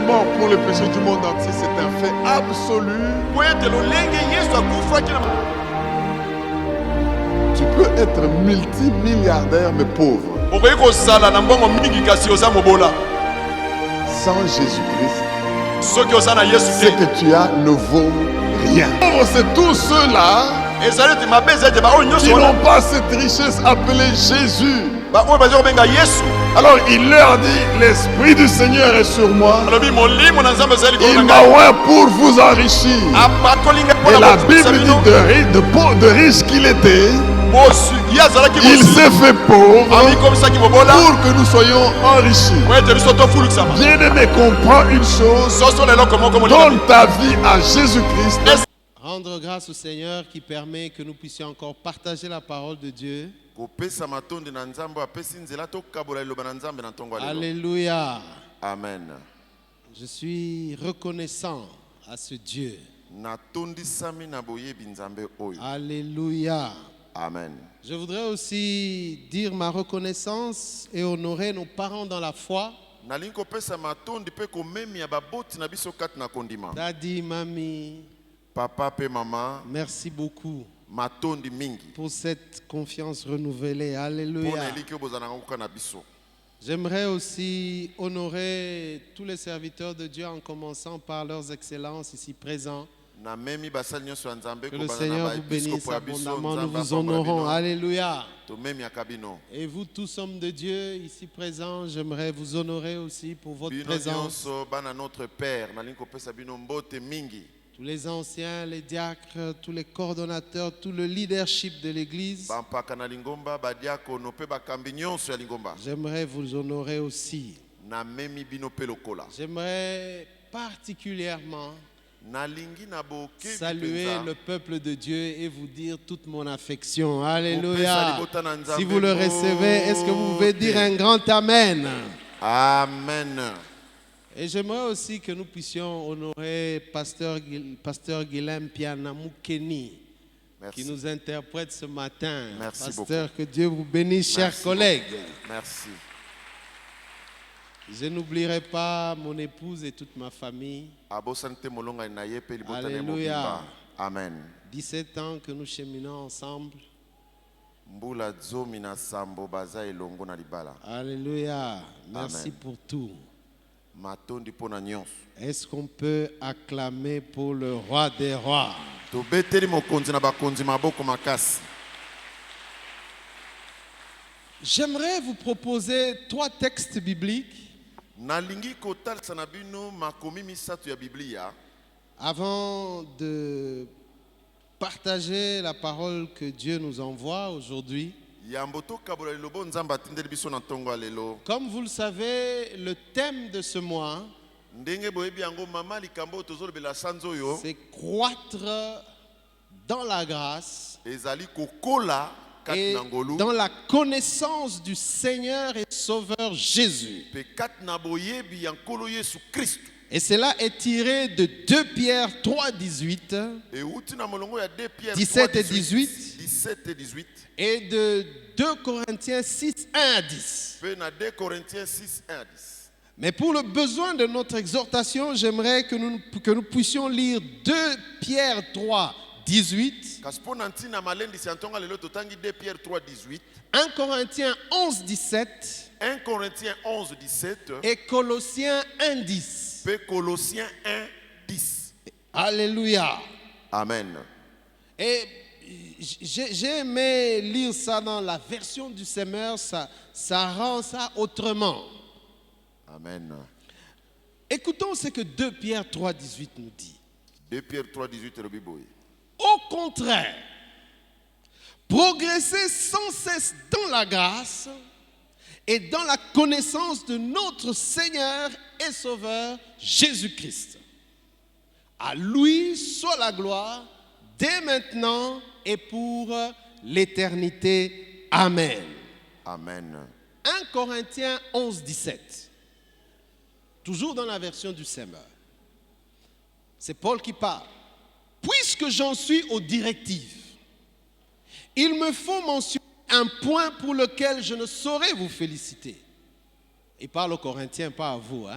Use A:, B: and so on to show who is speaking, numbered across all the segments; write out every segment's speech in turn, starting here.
A: mort pour le péché du monde entier, c'est un fait absolu. Tu peux être multimilliardaire mais pauvre. Sans Jésus-Christ, ce que tu as ne vaut rien. C'est tous ceux-là qui n'ont pas cette richesse appelée Jésus. Alors il leur dit, l'Esprit du Seigneur est sur moi. Il m'a oint pour vous enrichir. Et la Bible dit de riche qu'il était, il s'est fait pauvre pour que nous soyons enrichis. Bien-aimé, comprends une chose. Donne ta vie à Jésus-Christ.
B: Rendre grâce au Seigneur qui permet que nous puissions encore partager la parole de Dieu. Alléluia.
A: Amen.
B: Je suis reconnaissant à ce Dieu. Alléluia.
A: Amen.
B: Je voudrais aussi dire ma reconnaissance et honorer nos parents dans la foi. Daddy, mamie,
A: papa et maman,
B: merci beaucoup
A: matondi mingi
B: pour cette confiance renouvelée. Alléluia. J'aimerais aussi honorer tous les serviteurs de Dieu en commençant par leurs excellences ici présents. Que le Seigneur vous bénisse abondamment. Nous vous honorons. Alléluia. Et vous tous hommes de Dieu ici présents, j'aimerais vous honorer aussi pour votre présence. Tous les anciens, les diacres, tous les coordonnateurs, tout le leadership de l'Église. J'aimerais vous honorer aussi. J'aimerais particulièrement saluer le peuple de Dieu et vous dire toute mon affection. Alléluia. Si vous le recevez, est-ce que vous pouvez dire un grand Amen?
A: Amen.
B: Et j'aimerais aussi que nous puissions honorer Pasteur Guilhem Pianamukeni qui nous interprète ce matin.
A: Merci
B: Pasteur,
A: beaucoup.
B: que Dieu vous bénisse, chers collègues.
A: Merci.
B: Je n'oublierai pas mon épouse et toute ma famille. Alléluia.
A: Amen.
B: 17 ans que nous cheminons ensemble. Alléluia. Merci
A: Amen.
B: pour tout. Est-ce qu'on peut acclamer pour le roi des rois? J'aimerais vous proposer 3 textes bibliques avant de partager la parole que Dieu nous envoie aujourd'hui. Comme vous le savez, le thème de ce mois, c'est croître dans la grâce et dans la connaissance du Seigneur et Sauveur Jésus. Et cela est tiré de 2 Pierre 3, 18, 17 et 18, et de 2 Corinthiens 6, 1 à 10. Mais pour le besoin de notre exhortation, j'aimerais que nous puissions lire 2 Pierre 3, 18, 1 Corinthiens 11, 17, et Colossiens 1, 10.
A: Colossiens 1, 10.
B: Alléluia.
A: Amen.
B: Et j'ai aimé lire ça dans la version du Semeur, ça rend ça autrement.
A: Amen.
B: Écoutons ce que 2 Pierre 3, 18 nous dit.
A: 2 Pierre 3, 18 le Bible.
B: Au contraire, progressez sans cesse dans la grâce et dans la connaissance de notre Seigneur et Sauveur Jésus-Christ. À lui soit la gloire dès maintenant et pour l'éternité. Amen.
A: Amen.
B: 1 Corinthiens 11, 17. Toujours dans la version du Semeur. C'est Paul qui parle. Puisque j'en suis aux directives, il me faut mentionner un point pour lequel je ne saurais vous féliciter. Il parle aux Corinthiens, pas à vous.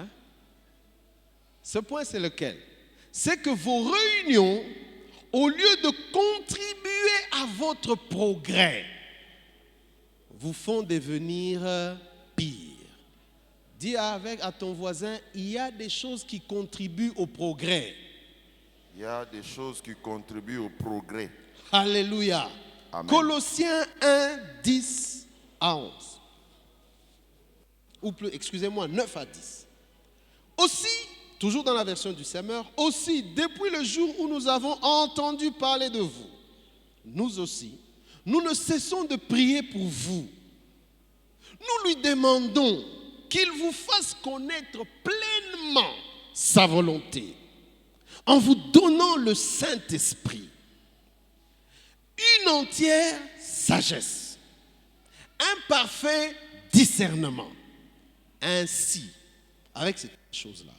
B: Ce point, c'est lequel? C'est que vos réunions, au lieu de contribuer à votre progrès, vous font devenir pire. Dis à ton voisin, il y a des choses qui contribuent au progrès.
A: Il y a des choses qui contribuent au progrès.
B: Alléluia. Amen. Colossiens 1, 10 à 11. Ou plus, excusez-moi, 9 à 10. Aussi, toujours dans la version du Semeur, aussi, depuis le jour où nous avons entendu parler de vous, nous aussi, nous ne cessons de prier pour vous. Nous lui demandons qu'il vous fasse connaître pleinement sa volonté, en vous donnant le Saint-Esprit, une entière sagesse, un parfait discernement. Ainsi, avec cette chose-là,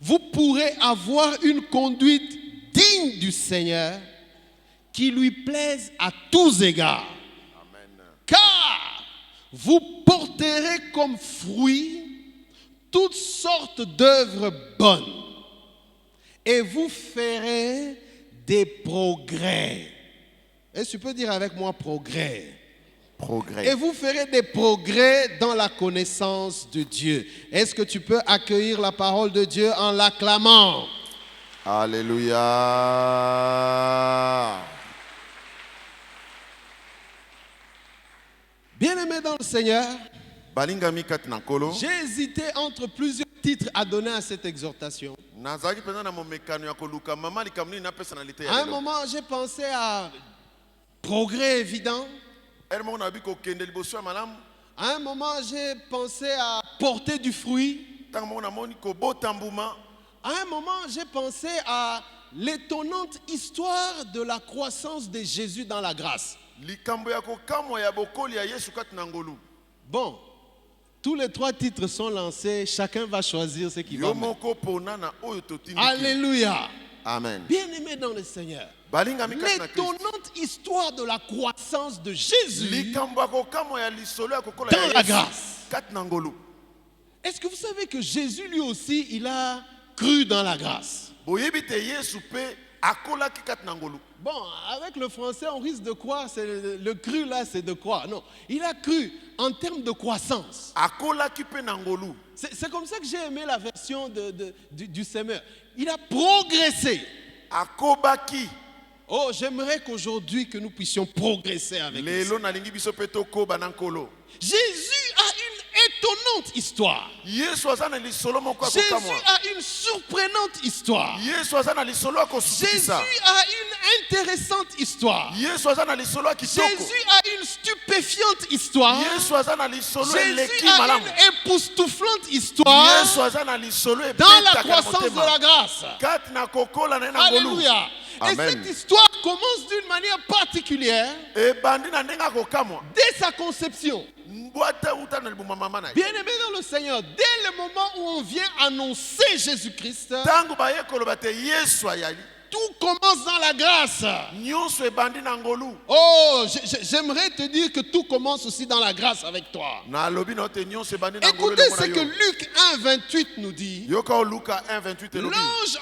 B: vous pourrez avoir une conduite digne du Seigneur qui lui plaise à tous égards. Amen. Car vous porterez comme fruit toutes sortes d'œuvres bonnes et vous ferez des progrès. Est-ce que tu peux dire avec moi progrès? Progrès. Et vous ferez des progrès dans la connaissance de Dieu. Est-ce que tu peux accueillir la parole de Dieu en l'acclamant?
A: Alléluia.
B: Bien-aimé dans le Seigneur, j'ai hésité entre plusieurs titres à donner à cette exhortation. À un moment, j'ai pensé à progrès évident. À un moment, j'ai pensé à porter du fruit. À un moment, j'ai pensé à l'étonnante histoire de la croissance de Jésus dans la grâce. Bon, tous les trois titres sont lancés. Chacun va choisir ce qu'il va mettre. Alléluia. Amen. Bien-aimé dans le Seigneur, l'étonnante histoire de la croissance de Jésus dans la grâce. Est-ce que vous savez que Jésus lui aussi, il a cru dans la grâce? Bon, avec le français, on risque de croire, le cru là, c'est de croire. Non, il a cru en termes de croissance. C'est comme ça que j'ai aimé la version du Semeur. Il a progressé. Oh, j'aimerais qu'aujourd'hui que nous puissions progresser avec lui. Jésus a une étonnante histoire. Jésus a une surprenante histoire. Jésus a une intéressante histoire. Jésus a une stupéfiante histoire. Jésus a une époustouflante histoire dans la croissance de la grâce. Alléluia. Et cette histoire commence d'une manière particulière dès sa conception. Bien-aimé dans le Seigneur, dès le moment où on vient annoncer Jésus-Christ, tout commence dans la grâce. Oh, j'aimerais te dire que tout commence aussi dans la grâce avec toi. Écoutez ce que Luc 1, 28 nous dit. L'ange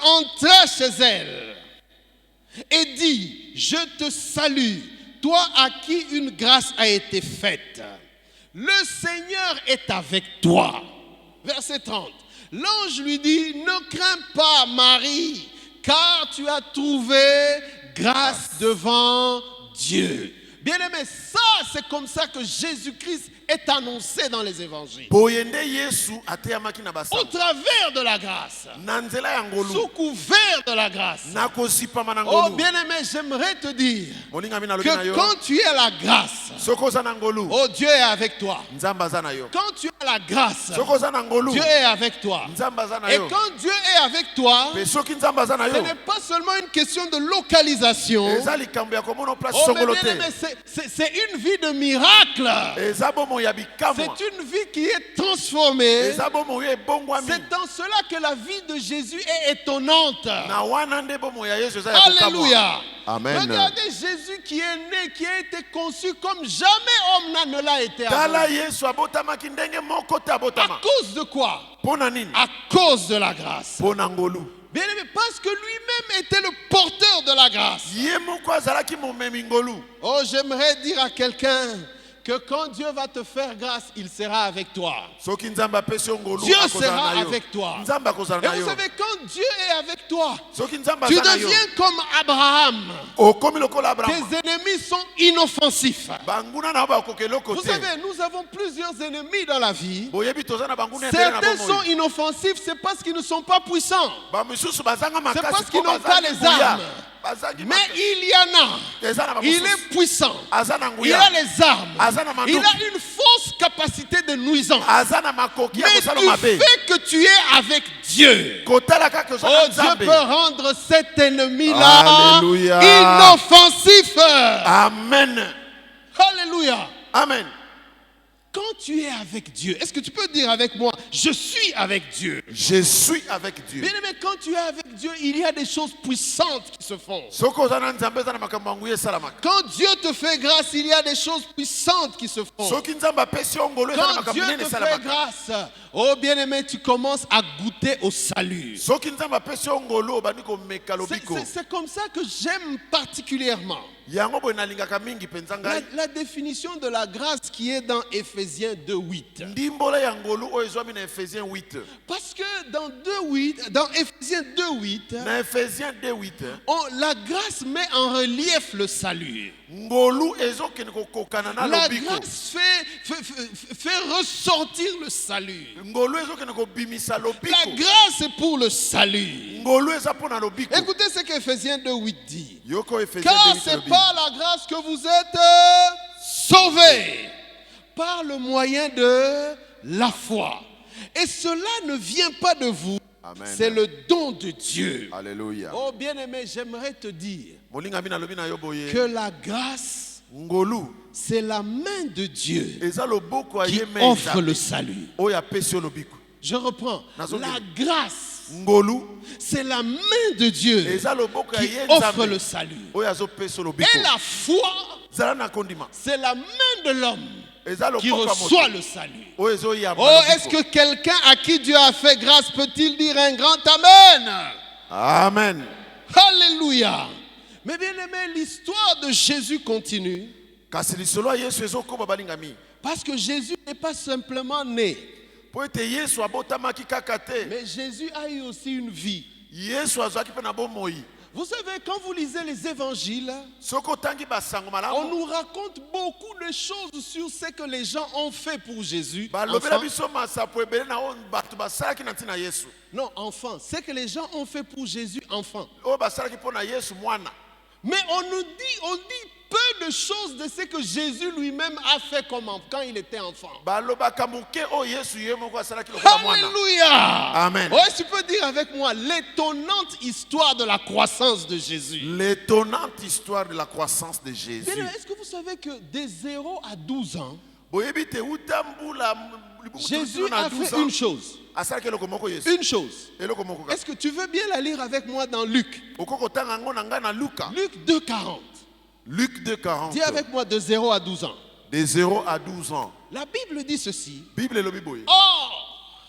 B: entra chez elle et dit, je te salue, toi à qui une grâce a été faite. Le Seigneur est avec toi. Verset 30. L'ange lui dit, ne crains pas Marie, car tu as trouvé grâce devant Dieu. Bien-aimé, ça c'est comme ça que Jésus-Christ est annoncé dans les évangiles. Au travers de la grâce. Sous couvert de la grâce. Oh bien-aimé, j'aimerais te dire que quand tu es à la grâce, oh Dieu est avec toi. Quand tu es à la grâce, Dieu est avec toi. Et quand Dieu est avec toi, ce n'est pas seulement une question de localisation. Oh mais bien-aimé, c'est une vie de miracle. C'est une vie qui est transformée. C'est dans cela que la vie de Jésus est étonnante. Alléluia. Amen. Regardez Jésus qui est né, qui a été conçu comme jamais homme ne l'a été avant. À cause de quoi? à cause de la grâce. Bien aimé, parce que lui-même était le porteur de la grâce. Oh, j'aimerais dire à quelqu'un que quand Dieu va te faire grâce, il sera avec toi. Dieu sera avec toi. Et vous savez, quand Dieu est avec toi, tu deviens comme Abraham. Tes ennemis sont inoffensifs. Vous savez, nous avons plusieurs ennemis dans la vie. Certains sont inoffensifs, c'est parce qu'ils ne sont pas puissants. C'est parce qu'ils n'ont pas les armes. Mais il y en a. Il est puissant. Il a les armes. Il a une fausse capacité de nuisance. Mais du fait que tu es avec Dieu, oh, Dieu peut rendre cet ennemi-là inoffensif.
A: Amen.
B: Alléluia.
A: Amen.
B: Quand tu es avec Dieu, est-ce que tu peux dire avec moi, je suis avec Dieu?
A: Je suis avec Dieu.
B: Bien aimé, quand tu es avec Dieu, il y a des choses puissantes qui se font. Quand Dieu te fait grâce, il y a des choses puissantes qui se font. Quand Dieu te fait grâce, oh bien aimé, tu commences à goûter au salut. C'est comme ça que j'aime particulièrement la définition de la grâce qui est dans Éphésiens 2:8. Parce que dans Éphésiens 2:8, la grâce met en relief le salut. La grâce fait ressortir le salut. La grâce est pour le salut. Écoutez ce qu'Éphésiens 2:8 dit. Car c'est par la grâce que vous êtes sauvés, par le moyen de la foi. Et cela ne vient pas de vous. C'est le don de Dieu.
A: Alléluia.
B: Oh bien-aimé, j'aimerais te dire que la grâce, c'est la main de Dieu qui offre le salut. Je reprends. La grâce, c'est la main de Dieu qui offre le salut. Et la foi, c'est la main de l'homme qui reçoit le salut. Oh, est-ce que quelqu'un à qui Dieu a fait grâce peut-il dire un grand Amen?
A: Amen.
B: Alléluia. Mais bien aimé, l'histoire de Jésus continue. Parce que Jésus n'est pas simplement né. Mais Jésus a eu aussi une vie. Vous savez, quand vous lisez les évangiles, on nous raconte beaucoup de choses sur ce que les gens ont fait pour Jésus. Non, enfant. Ce que les gens ont fait pour Jésus, enfant. Mais on dit peu de choses de ce que Jésus lui-même a fait quand il était enfant. Alléluia.
A: Amen.
B: Oh, tu peux dire avec moi l'étonnante histoire de la croissance de Jésus.
A: L'étonnante histoire de la croissance de Jésus.
B: Est-ce que vous savez que de 0 à 12 ans, Jésus a fait une chose. Une chose. Est-ce que tu veux bien la lire avec moi dans Luc? Luc 2:40.
A: Luc 2:40.
B: Dis avec moi de 0 à 12 ans.
A: De 0 à 12 ans.
B: La Bible dit ceci.
A: Or,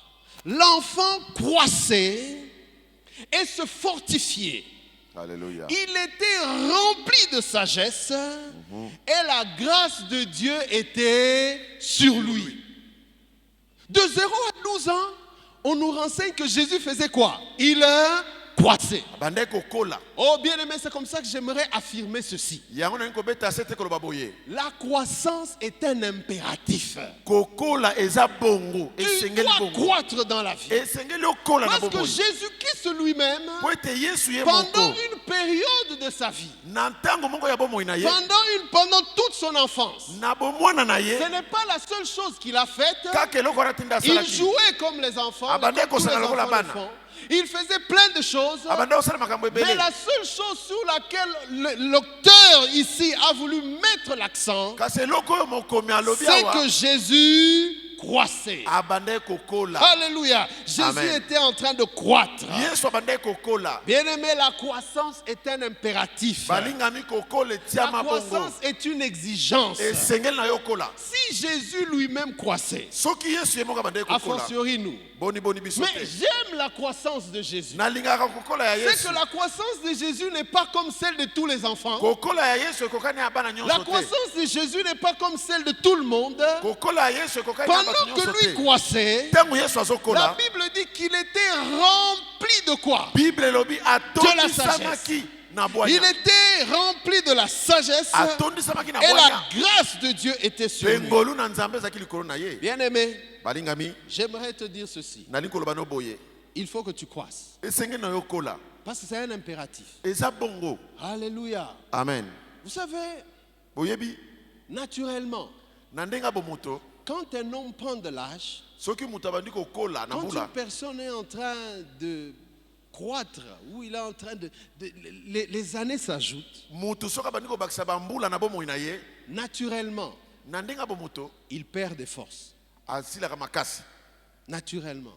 B: l'enfant croissait et se fortifiait.
A: Alléluia.
B: Il était rempli de sagesse et la grâce de Dieu était sur lui. De 0 à 12 ans, on nous renseigne que Jésus faisait quoi? Il croissait. Oh bien aimé, c'est comme ça que j'aimerais affirmer ceci. La croissance est un impératif. Il doit croître dans la vie. Parce que Jésus-Christ lui-même, pendant une période de sa vie, pendant toute son enfance, ce n'est pas la seule chose qu'il a faite. Il jouait comme les enfants, comme tous les enfants le font. Il faisait plein de choses, mais la seule chose sur laquelle l'auteur ici a voulu mettre l'accent, c'est que Jésus croissait. Alléluia. Jésus était en train de croître. Bien-aimé, la croissance est un impératif. La croissance est une exigence. Si Jésus lui-même croissait, a fortiori nous. Mais j'aime la croissance de Jésus. C'est que la croissance de Jésus n'est pas comme celle de tous les enfants. La croissance de Jésus n'est pas comme celle de tout le monde. Pendant que lui croissait, la Bible dit qu'il était rempli de quoi? De la sagesse. Il était rempli de la sagesse et la grâce de Dieu était sur lui. Bien-aimé, j'aimerais te dire ceci. Il faut que tu croisses. Parce que c'est un impératif. Alléluia.
A: Amen.
B: Vous savez, naturellement, quand un homme prend de l'âge, quand une personne est en train de croître, où il est en train de les années s'ajoutent, naturellement, il perd des forces. Naturellement.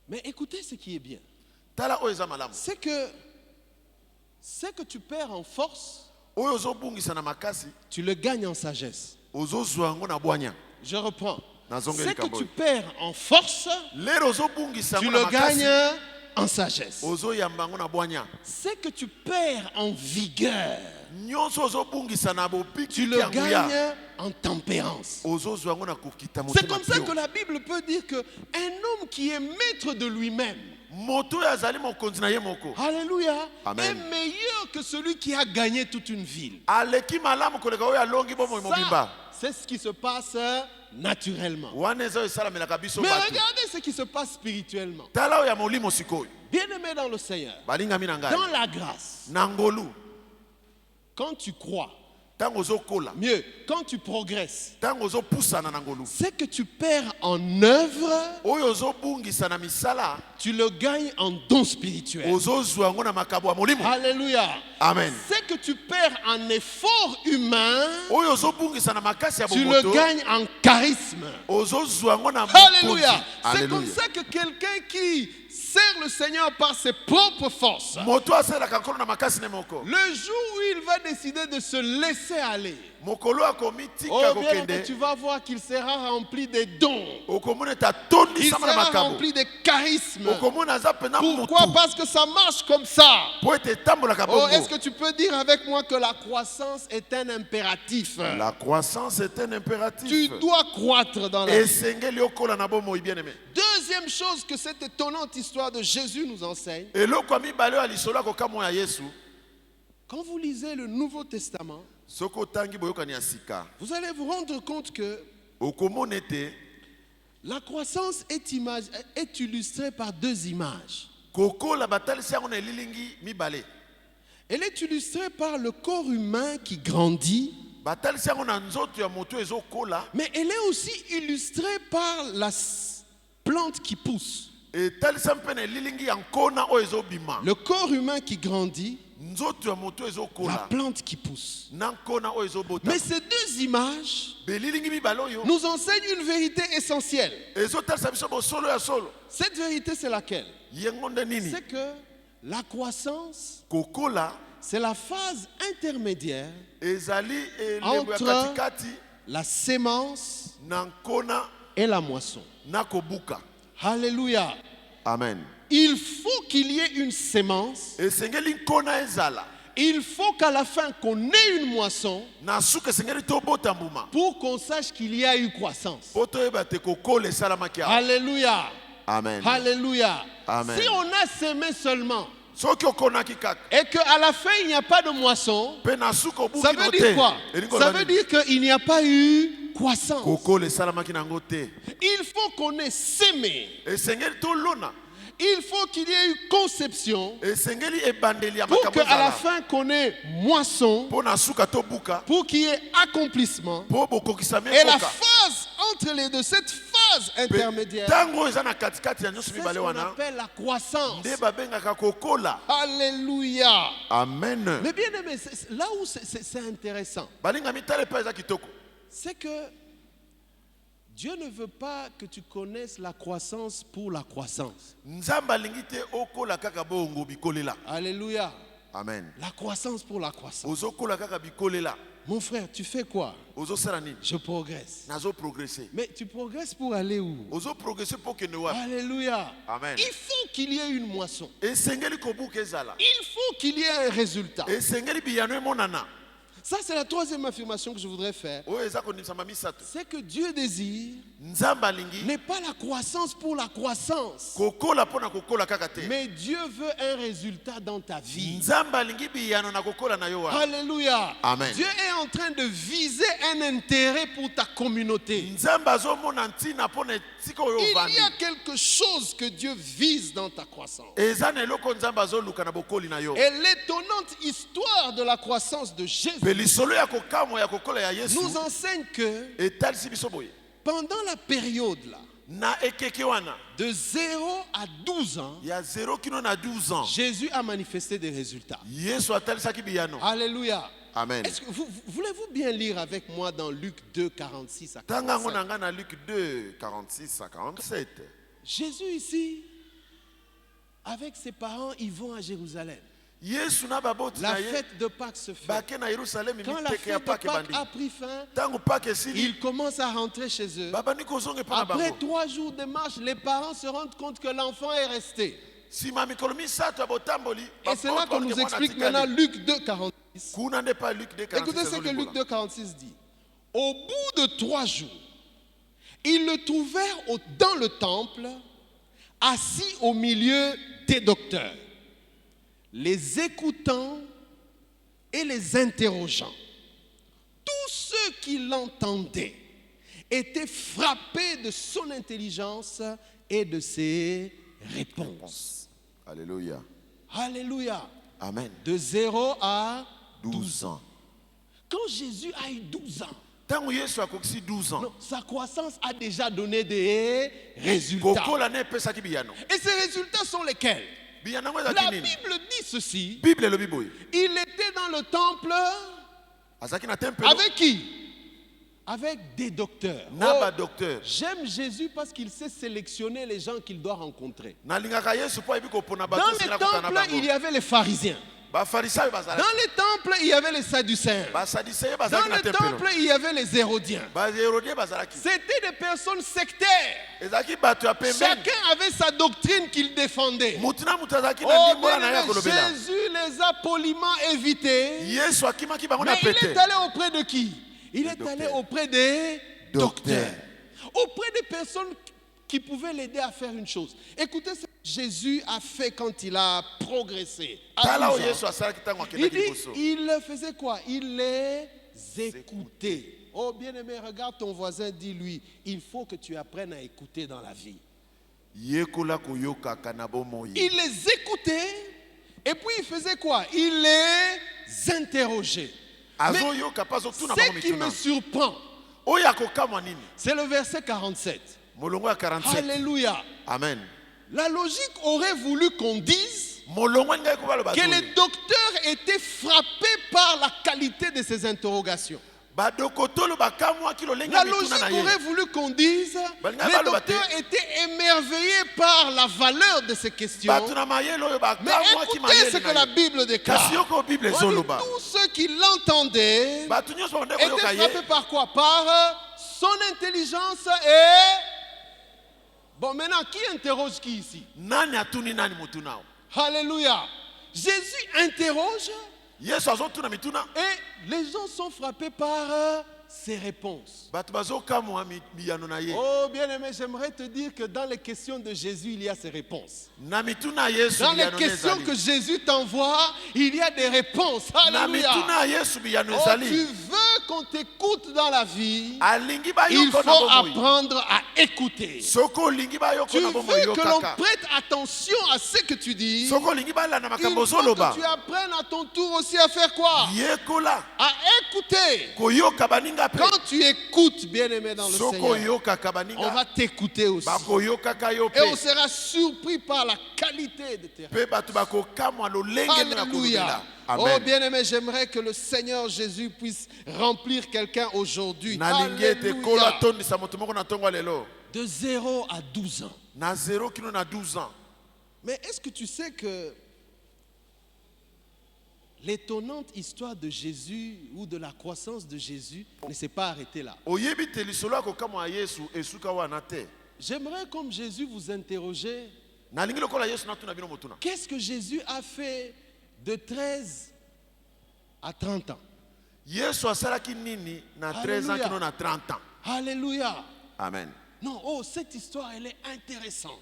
B: Mais écoutez ce qui est bien. C'est que tu perds en force, tu le gagnes en sagesse. Je reprends. C'est que tu perds en force, tu le gagnes en sagesse. C'est que tu perds en vigueur, tu le gagnes en tempérance. C'est comme ça que la Bible peut dire qu'un homme qui est maître de lui-même, alléluia, est meilleur que celui qui a gagné toute une ville. C'est ce qui se passe naturellement. Mais regardez ce qui se passe spirituellement. Bien-aimé dans le Seigneur, dans la grâce, quand tu crois, mieux, quand tu progresses, c'est que tu perds en œuvre, tu le gagnes en don spirituel. Alléluia.
A: Amen.
B: C'est que tu perds en effort humain, tu le gagnes en charisme. Alléluia. C'est comme ça que quelqu'un qui sert le Seigneur par ses propres forces, le jour où il va décider de se laisser aller, tu vas voir qu'il sera rempli des dons. Il sera rempli de charisme. Pourquoi? Parce que ça marche comme ça. Est-ce que tu peux dire avec moi que la croissance est un impératif?
A: La croissance est un impératif.
B: Tu dois croître dans la vie. Deuxième chose que cette étonnante histoire de Jésus nous enseigne. Quand vous lisez le Nouveau Testament, vous allez vous rendre compte que la croissance est illustrée par deux images. Elle est illustrée par le corps humain qui grandit, mais elle est aussi illustrée par la plante qui pousse. Le corps humain qui grandit, la plante qui pousse. Mais ces deux images nous enseignent une vérité essentielle. Cette vérité, c'est laquelle? C'est que la croissance, c'est la phase intermédiaire entre la sémence et la moisson. Alléluia.
A: Amen.
B: Il faut qu'il y ait une sémence. Il faut qu'à la fin qu'on ait une moisson pour qu'on sache qu'il y a eu croissance. Alléluia.
A: Amen.
B: Alléluia.
A: Amen.
B: Si on a sémé seulement et qu'à la fin il n'y a pas de moisson, ça veut dire quoi? Ça veut dire qu'il n'y a pas eu croissance. Il faut qu'on ait sémé. Il faut qu'il y ait eu conception pour qu'à la fin qu'on ait moisson, pour qu'il y ait accomplissement. Et la phase entre les deux, cette phase intermédiaire, c'est ce qu'on appelle la croissance. Alléluia.
A: Amen.
B: Mais bien aimé, là où c'est intéressant, c'est que Dieu ne veut pas que tu connaisses la croissance pour la croissance. Alléluia.
A: Amen.
B: La croissance pour la croissance. Mon frère, tu fais quoi? Je progresse. Mais tu progresses pour aller où? Alléluia.
A: Amen.
B: Il faut qu'il y ait une moisson. Il faut qu'il y ait un résultat. Ça, c'est la troisième affirmation que je voudrais faire. C'est que Dieu désire n'est pas la croissance pour la croissance. Mais Dieu veut un résultat dans ta vie. Alléluia.
A: Amen.
B: Dieu est en train de viser un intérêt pour ta communauté. Il y a quelque chose que Dieu vise dans ta croissance. Et l'étonnante histoire de la croissance de Jésus nous enseigne que pendant la période là, de 0 à 12 ans, Jésus a manifesté des résultats. Alléluia.
A: Amen.
B: Est-ce que voulez-vous bien lire avec moi dans Luc 2, 46 à 47?
A: Luc 2, 46 à 47.
B: Jésus ici, avec ses parents, ils vont à Jérusalem. La fête de Pâques se fait. Quand la fête de Pâques a pris fin, ils commencent à rentrer chez eux. Après 3 jours de marche, les parents se rendent compte que l'enfant est resté. Et c'est là qu'on nous explique maintenant Luc 2, 46. Écoutez ce que Luc 2, 46 dit. Au bout de 3 jours, ils le trouvèrent dans le temple, assis au milieu des docteurs, les écoutant et les interrogeant. Tous ceux qui l'entendaient étaient frappés de son intelligence et de ses réponses.
A: Alléluia.
B: Alléluia.
A: Amen.
B: De 0 à
A: 12 ans.
B: Quand Jésus a eu 12 ans,
A: non,
B: sa croissance a déjà donné des résultats. Et ces résultats sont lesquels? La Bible dit ceci. Il était dans le temple avec qui? Avec des docteurs. J'aime Jésus parce qu'il sait sélectionner les gens qu'il doit rencontrer. Dans les temples, il y avait les pharisiens. Dans les temples, il y avait les sadducéens. Dans les temples, il y avait les hérodiens. C'était des personnes sectaires. Chacun avait sa doctrine qu'il défendait. Oh, Jésus les a poliment évités. Mais il est allé auprès de qui? Il est allé auprès des docteurs. Auprès des personnes qui pouvaient l'aider à faire une chose. Écoutez ce que Jésus a fait quand il a progressé. Il dit, il faisait quoi? Il les écoutait. Oh bien-aimé, regarde ton voisin, dis-lui, il faut que tu apprennes à écouter dans la vie. Il les écoutait et puis il faisait quoi? Il les interrogeait. Mais ce qui me surprend, c'est le verset 47. Alléluia.
A: Amen.
B: La logique aurait voulu qu'on dise que les docteurs étaient frappés par la qualité de ces interrogations. La logique aurait voulu qu'on dise les docteurs étaient émerveillés par la valeur de ces questions. Mais écoutez ce que la Bible déclare. Tous ceux qui l'entendaient étaient frappés par quoi? Par son intelligence et... Bon, maintenant, qui interroge qui ici? Alléluia. Jésus interroge et les gens sont frappés par ses réponses. Oh bien-aimé, j'aimerais te dire que dans les questions de Jésus, il y a ses réponses. Dans les questions que Jésus t'envoie, il y a des réponses. Alléluia. Oh, tu veux qu'on t'écoute dans la vie, il faut apprendre à écouter. Tu veux que l'on prête attention à ce que tu dis, il faut que tu apprennes à ton tour aussi à faire quoi? À écouter. Quand tu écoutes, bien-aimé dans le Seigneur, on va t'écouter aussi. Et on sera surpris par la qualité de terrain.
A: Alléluia.
B: Oh bien-aimé, j'aimerais que le Seigneur Jésus puisse remplir quelqu'un aujourd'hui. Alléluia. De 0 à 12 ans. Mais est-ce que tu sais que l'étonnante histoire de Jésus ou de la croissance de Jésus ne s'est pas arrêtée là? J'aimerais, comme Jésus, vous interroger. Qu'est-ce que Jésus a fait de 13 à 30 ans?
A: Alléluia.
B: Alléluia.
A: Amen.
B: Non, oh, cette histoire, elle est intéressante.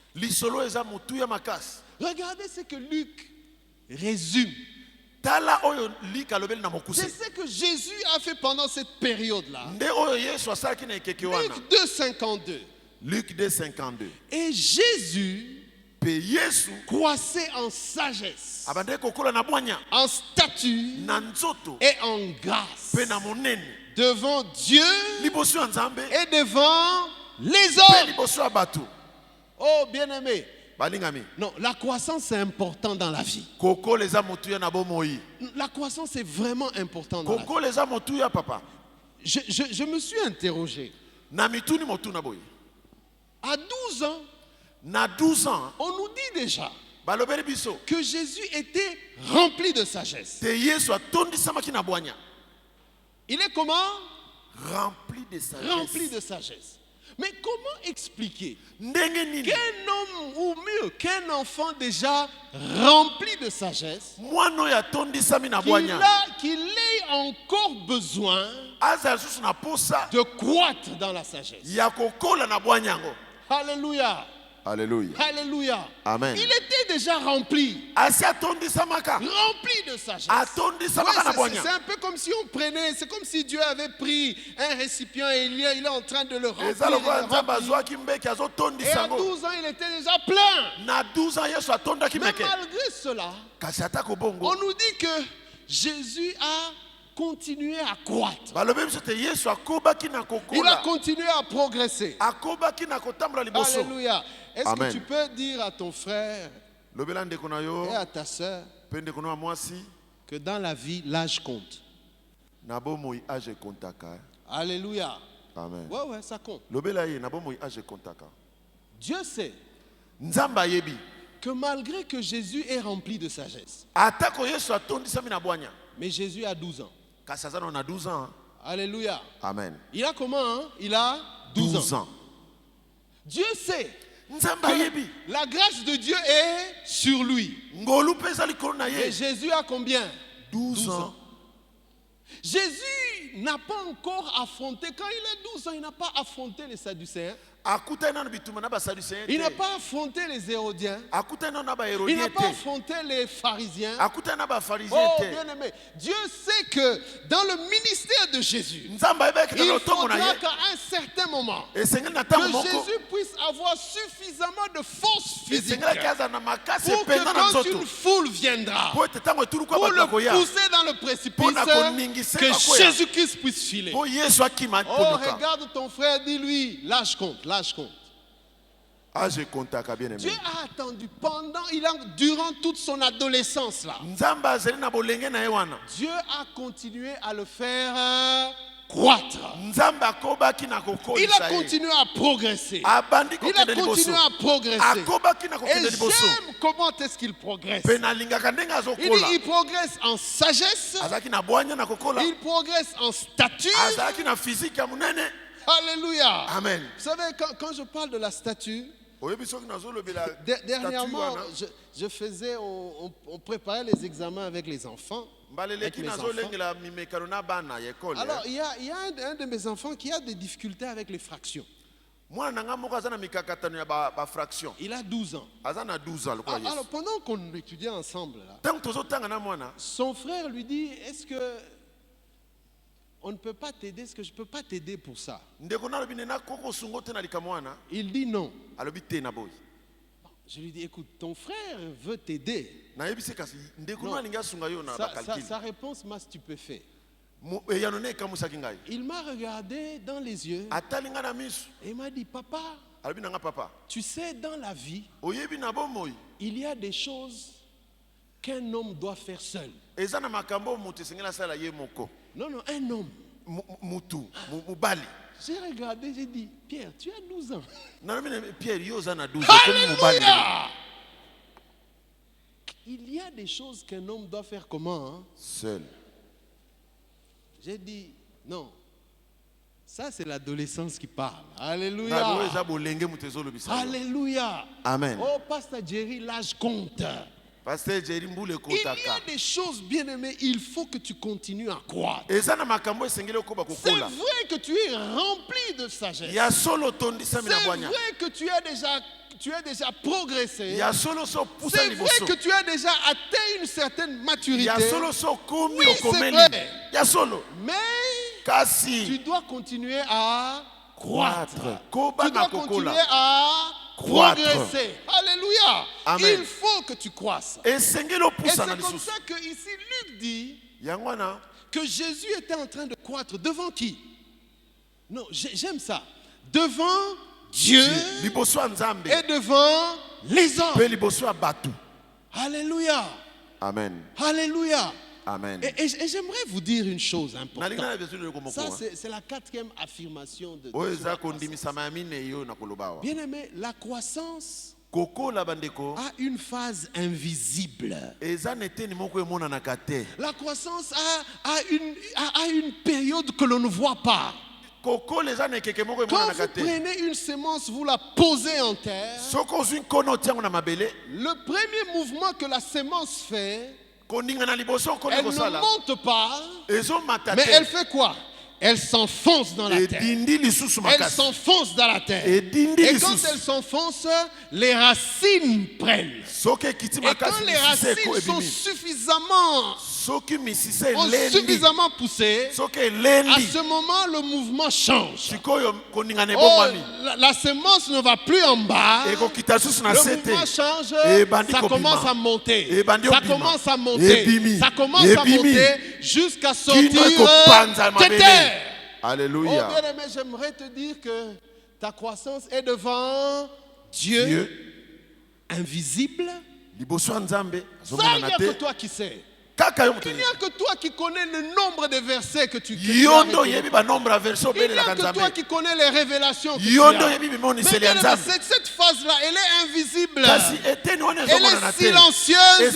B: Regardez ce que Luc résume. C'est ce que Jésus a fait pendant cette période-là. Luc 2,52.
A: Luc 2,52.
B: Et Jésus croissait en sagesse, en statut et en grâce devant Dieu et devant les hommes. Oh bien-aimé, non, la croissance c'est important dans la vie. La croissance est vraiment importante dans la vie. Je me suis interrogé. À 12 ans, on nous dit déjà que Jésus était rempli de sagesse. Il est comment?
A: Rempli de sagesse.
B: Rempli de sagesse. Mais comment expliquer qu'un homme, ou mieux, qu'un enfant déjà rempli de sagesse, qu'il ait encore besoin de croître dans la sagesse? Alléluia.
A: Alléluia.
B: Alléluia.
A: Amen.
B: Il était déjà rempli. Rempli de sagesse. C'est un peu comme si on prenait, c'est comme si Dieu avait pris un récipient et il est en train de le remplir. Et à 12 ans, il était déjà plein. Mais malgré cela, on nous dit que Jésus a continué à croître. Il a continué à progresser. Alléluia. Est-ce que tu peux dire à ton frère et à ta soeur que dans la vie, l'âge compte? Alléluia.
A: Amen.
B: Ouais, ça compte. Dieu sait que malgré que Jésus est rempli de sagesse, mais Jésus a 12 ans. Alléluia.
A: Amen.
B: Il a comment? Hein? Il a 12 ans. Dieu sait que la grâce de Dieu est sur lui. Et Jésus a combien?
A: 12 ans.
B: Jésus n'a pas encore affronté, quand il a 12 ans, il n'a pas affronté les Sadducéens. Il n'a pas affronté les Hérodiens. Il n'a pas affronté les pharisiens. Oh bien aimé, Dieu sait que dans le ministère de Jésus, il faudra qu'à un certain moment, que Jésus puisse avoir suffisamment de force physique pour que quand une foule viendra, pour le pousser dans le précipice, que Jésus-Christ puisse filer. Oh, regarde ton frère, dis-lui, lâche compte. Dieu a attendu durant toute son adolescence là. Dieu a continué à le faire croître. Il a continué à progresser. Et j'aime comment est-ce qu'il progresse. Il progresse en sagesse. Il progresse en statut. Alléluia.
A: Amen.
B: Vous savez, quand je parle de la statue, dernièrement, on préparait les examens avec les enfants. Avec mes enfants. Alors, il y a un de mes enfants qui a des difficultés avec les fractions. Il a 12 ans. Alors, pendant qu'on étudiait ensemble, là, son frère lui dit, est-ce que on ne peut pas t'aider? Est-ce que je ne peux pas t'aider pour ça? Il dit non. Je lui dis, écoute, ton frère veut t'aider. Sa réponse m'a stupéfait. Il m'a regardé dans les yeux et il m'a dit, papa, tu sais, dans la vie, il y a des choses qu'un homme doit faire seul. Non, non, un homme. J'ai regardé, j'ai dit, Pierre, tu as 12 ans. Alléluia! Il y a des choses qu'un homme doit faire comment? Hein?
A: Seul.
B: J'ai dit, non. Ça, c'est l'adolescence qui parle. Alléluia. Alléluia.
A: Amen.
B: Oh, Pasteur Jerry, l'âge compte. Il y a des choses, bien aimées, il faut que tu continues à croire. C'est vrai que tu es rempli de sagesse. C'est vrai que tu as déjà progressé. C'est vrai que tu as déjà atteint une certaine maturité. Oui, c'est vrai. Mais tu dois continuer à croître. Tu dois continuer à progresser. Alléluia.
A: Amen.
B: Il faut que tu croisses. Et c'est comme ça que ici Luc dit que Jésus était en train de croître. Devant qui? Non, j'aime ça. Devant Dieu et devant les hommes. Alléluia.
A: Amen.
B: Alléluia.
A: Amen.
B: Et j'aimerais vous dire une chose importante. Ça, c'est la 4e affirmation de Bien aimé, la croissance a une phase invisible. La croissance a une période que l'on ne voit pas. Quand vous prenez une semence, vous la posez en terre, le premier mouvement que la semence fait, elle ne monte pas, mais elle fait quoi? Elle s'enfonce dans la terre. Elle s'enfonce dans la terre. Et quand elle s'enfonce, les racines prennent. Et quand les racines sont suffisamment poussées, à ce moment, le mouvement change. Oh, la semence ne va plus en bas. Le mouvement change. Ça commence à monter. Ça commence à monter. Ça commence à monter jusqu'à sortir de terre.
A: Alléluia.
B: Oh bien-aimé, j'aimerais te dire que ta croissance est devant Dieu. Invisible. Ça, il n'y a que toi qui sais. Il n'y a que toi qui connais le nombre de versets que tu as. Il n'y a que toi qui connais les révélations que tu as. Mais cette phase-là, elle est invisible. Elle est silencieuse,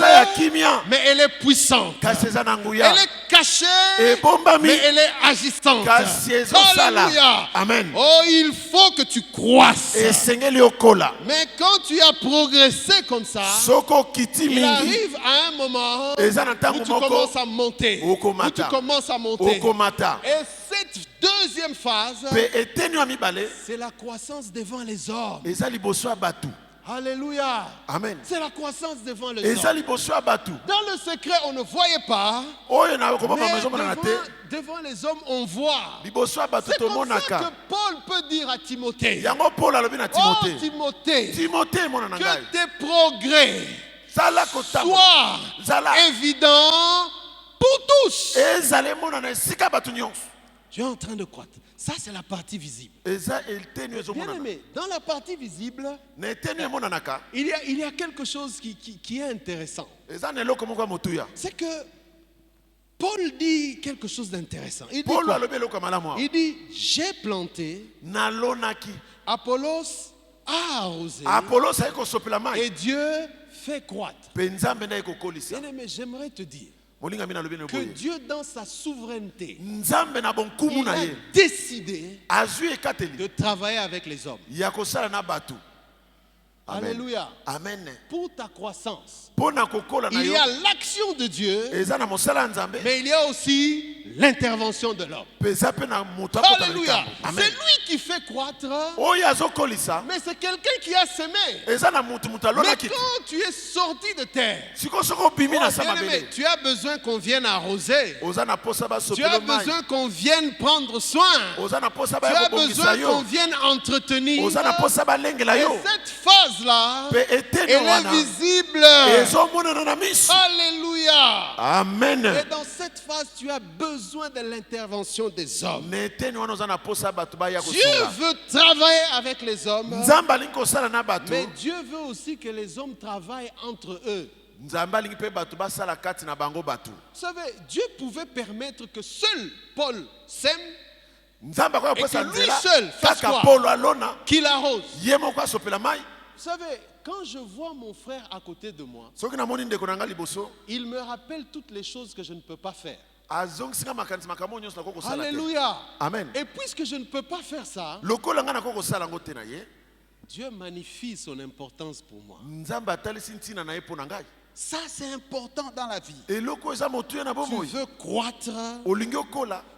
B: mais elle est puissante. Elle est cachée, mais elle est agissante. Alléluia.
A: Amen.
B: Oh, il faut que tu croisses. Mais quand tu as progressé comme ça, il arrive à un moment où tu commences à monter. Et cette deuxième phase, c'est la croissance devant les hommes. Alléluia.
A: Amen.
B: C'est la croissance devant les hommes. Dans le secret, on ne voyait pas. Mais devant les hommes, on voit. C'est comme ça que Paul peut dire à Timothée. Oh Timothée, que tes progrès soient évidents pour tous. Tu es en train de croître. Ça, c'est la partie visible. Bien aimé, dans la partie visible, il y a quelque chose qui est intéressant. C'est que Paul dit quelque chose d'intéressant. Il dit quoi? Il dit, j'ai planté, Apollos a arrosé, et Dieu fait croître. Bien aimé, j'aimerais te dire que Dieu, dans sa souveraineté, il a décidé de travailler avec les hommes. Alléluia.
A: Amen.
B: Pour ta croissance, il y a l'action de Dieu, mais il y a aussi l'intervention de l'homme. Alléluia. C'est lui qui fait croître, mais c'est quelqu'un qui a semé. Mais quand tu es sorti de terre, bien-aimé, tu as besoin qu'on vienne arroser. Tu as besoin qu'on vienne prendre soin. Tu as besoin qu'on vienne entretenir. Et cette phase là, elle est visible. Alléluia. Alléluia.
A: Amen.
B: Et dans cette phase, tu as besoin de l'intervention des hommes. Dieu veut travailler avec les hommes. Mais Dieu veut aussi que les hommes travaillent entre eux. Vous savez, Dieu pouvait permettre que seul Paul sème et que lui seul fasse quoi? Qu'il arrose. Vous savez, quand je vois mon frère à côté de moi, il me rappelle toutes les choses que je ne peux pas faire. Alléluia.
A: Amen.
B: Et puisque je ne peux pas faire ça, Dieu magnifie son importance pour moi. Ça, c'est important dans la vie. Tu veux croître.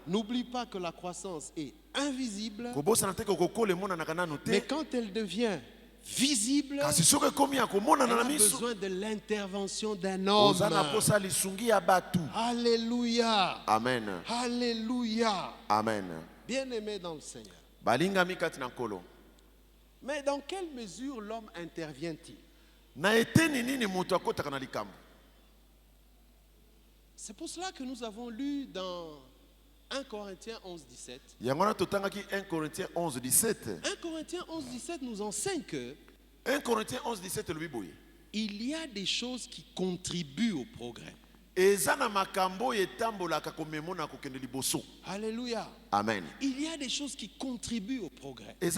B: N'oublie pas que la croissance est invisible. Mais quand elle devient visible, elle a besoin de l'intervention d'un homme. Alléluia.
A: Amen.
B: Alléluia.
A: Amen.
B: Bien-aimé dans le Seigneur. Mais dans quelle mesure l'homme intervient-il? C'est pour cela que nous avons lu dans 1 Corinthiens 11, 17.
A: 1 Corinthiens 11, 17.
B: 1 Corinthiens 11, 17 nous enseigne que
A: 1 Corinthiens 11, 17
B: il y a des choses qui contribuent au progrès. Alléluia.
A: Amen.
B: Il y a des choses qui contribuent au progrès. Et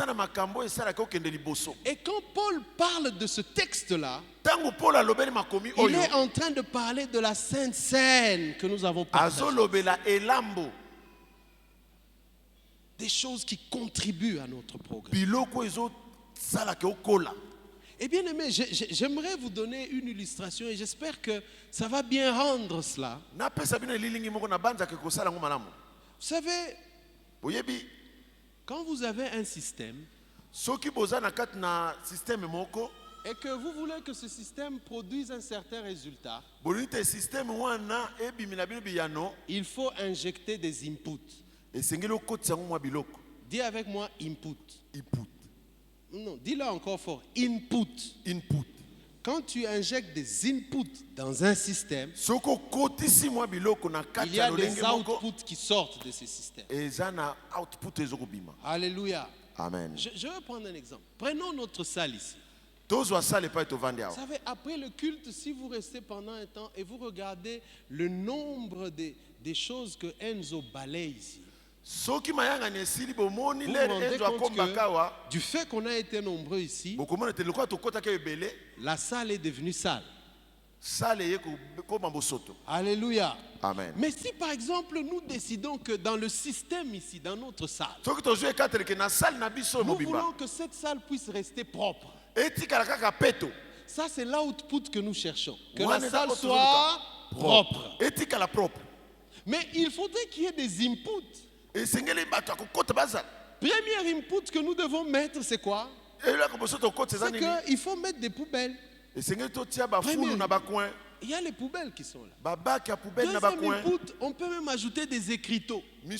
B: quand Paul parle de ce texte-là, il est en train de parler de la Sainte Seine que nous avons partagée. Des choses qui contribuent à notre progrès. Et bien aimé, j'aimerais vous donner une illustration et j'espère que ça va bien rendre cela. Vous savez, quand vous avez un système et que vous voulez que ce système produise un certain résultat, il faut injecter des inputs. Dis avec moi input. Non, dis-le encore fort. Input.
A: Input.
B: Quand tu injectes des inputs dans un système, il y a des outputs qui sortent de ces systèmes. Alléluia.
A: Amen.
B: Je vais prendre un exemple. Prenons notre salle ici.
A: Vous savez,
B: après le culte, si vous restez pendant un temps et vous regardez le nombre des choses que Enzo balaye ici, vous vous rendez compte que du fait qu'on a été nombreux ici, la salle est devenue sale. Alléluia.
A: Amen.
B: Mais si par exemple nous décidons que dans le système ici, dans notre salle, nous voulons que cette salle puisse rester propre. Ça c'est l'output que nous cherchons. Que la salle soit propre. Mais il faudrait qu'il y ait des inputs. Premier input que nous devons mettre, c'est quoi? C'est qu'il faut mettre des poubelles. Il y a les poubelles qui sont là. Deuxième input, on peut même ajouter des écriteaux. Où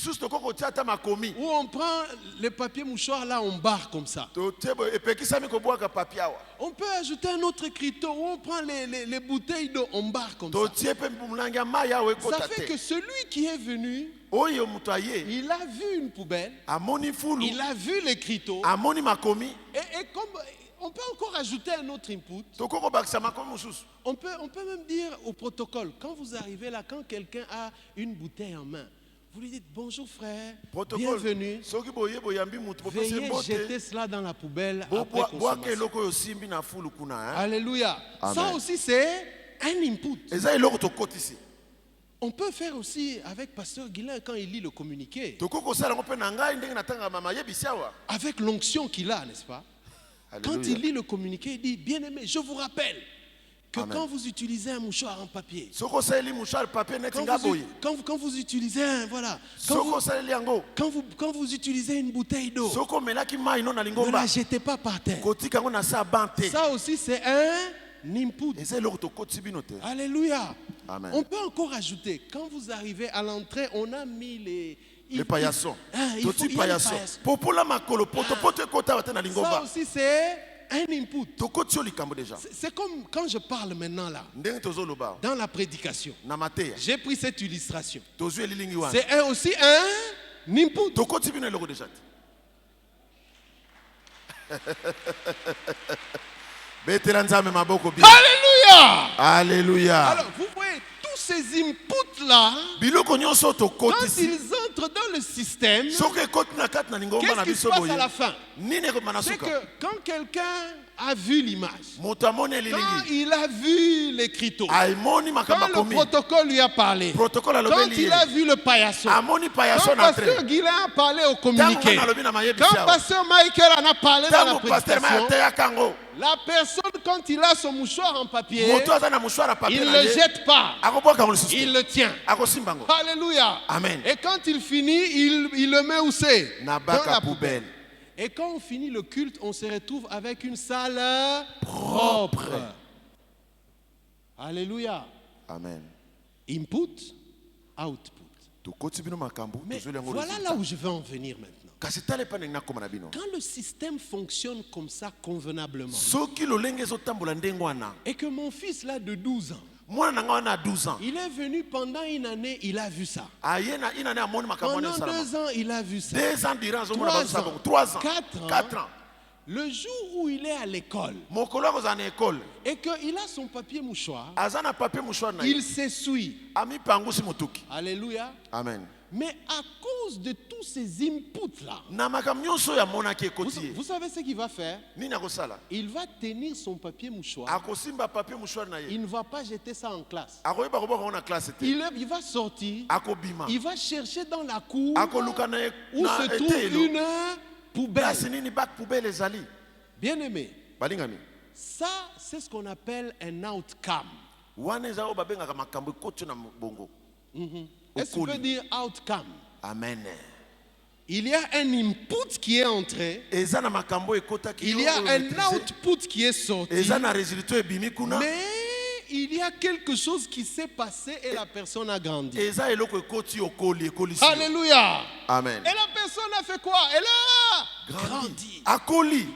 B: on prend les papiers mouchoirs là, on barre comme ça. On peut ajouter un autre écriteau où on prend les bouteilles d'eau, on barre comme ça. Ça fait que celui qui est venu, il a vu une poubelle, il a vu l'écriteau, et comme on peut encore ajouter un autre input. On peut même dire au protocole, quand vous arrivez là, quand quelqu'un a une bouteille en main, vous lui dites bonjour frère, bienvenue. Veuillez jeter cela dans la poubelle après consommation. Alléluia.
A: Amen.
B: Ça aussi c'est un input. On peut faire aussi avec Pasteur Guilain quand il lit le communiqué. Avec l'onction qu'il a, n'est-ce pas?
A: Alléluia.
B: Quand il lit le communiqué, il dit, bien-aimé, je vous rappelle que
A: Amen.
B: quand vous utilisez un mouchoir en papier, quand vous utilisez un, voilà, quand vous utilisez une bouteille d'eau, ne la jetez pas par terre. Ça aussi c'est un input. Alléluia.
A: Amen.
B: On peut encore ajouter, quand vous arrivez à l'entrée, on a mis les
A: paillassons.
B: Ça aussi c'est un input. C'est comme quand je parle maintenant là, dans la prédication. J'ai pris cette illustration. C'est aussi un input. Alléluia.
A: Alléluia.
B: Alors vous voyez tous ces inputs là, quand ils entrent dans le système, qu'est-ce qui se passe à la fin? C'est que quand quelqu'un a vu l'image, quand il a vu l'écriteau, quand le protocole lui a parlé, quand il a vu le paillasson, quand pasteur Guilain a parlé au communiqué, quand pasteur Michael en a parlé dans la prédication, la personne, quand il a son mouchoir en papier, il ne le jette pas, il le tient. Alléluia.
A: Amen.
B: Et quand il finit, il le met où c'est? Dans la poubelle. Et quand on finit le culte, on se retrouve avec une salle propre. Alléluia.
A: Amen.
B: Input, output. Mais voilà là où je veux en venir maintenant. Quand le système fonctionne comme ça convenablement, et que mon fils là de 12 ans, il est venu pendant une année, il a vu ça. Pendant 2 ans, il a vu ça. 3 ans, 4 ans. Le jour où il est à l'école et qu'il a son papier mouchoir, il s'essuie. Alléluia.
A: Amen.
B: Mais à cause de tous ces inputs-là, vous savez ce qu'il va faire? Il va tenir son papier mouchoir. Il ne va pas jeter ça en classe. Il va sortir. Il va chercher dans la cour où se trouve une poubelle. Bien aimé, ça c'est ce qu'on appelle un outcome. Est-ce qu'on peut dire outcome?
A: Amen.
B: Il y a un input qui est entré. Il y a un output qui est sorti. Mais il y a quelque chose qui s'est passé et la personne a grandi. Alléluia.
A: Amen.
B: Et la personne a fait quoi? Elle a grandi.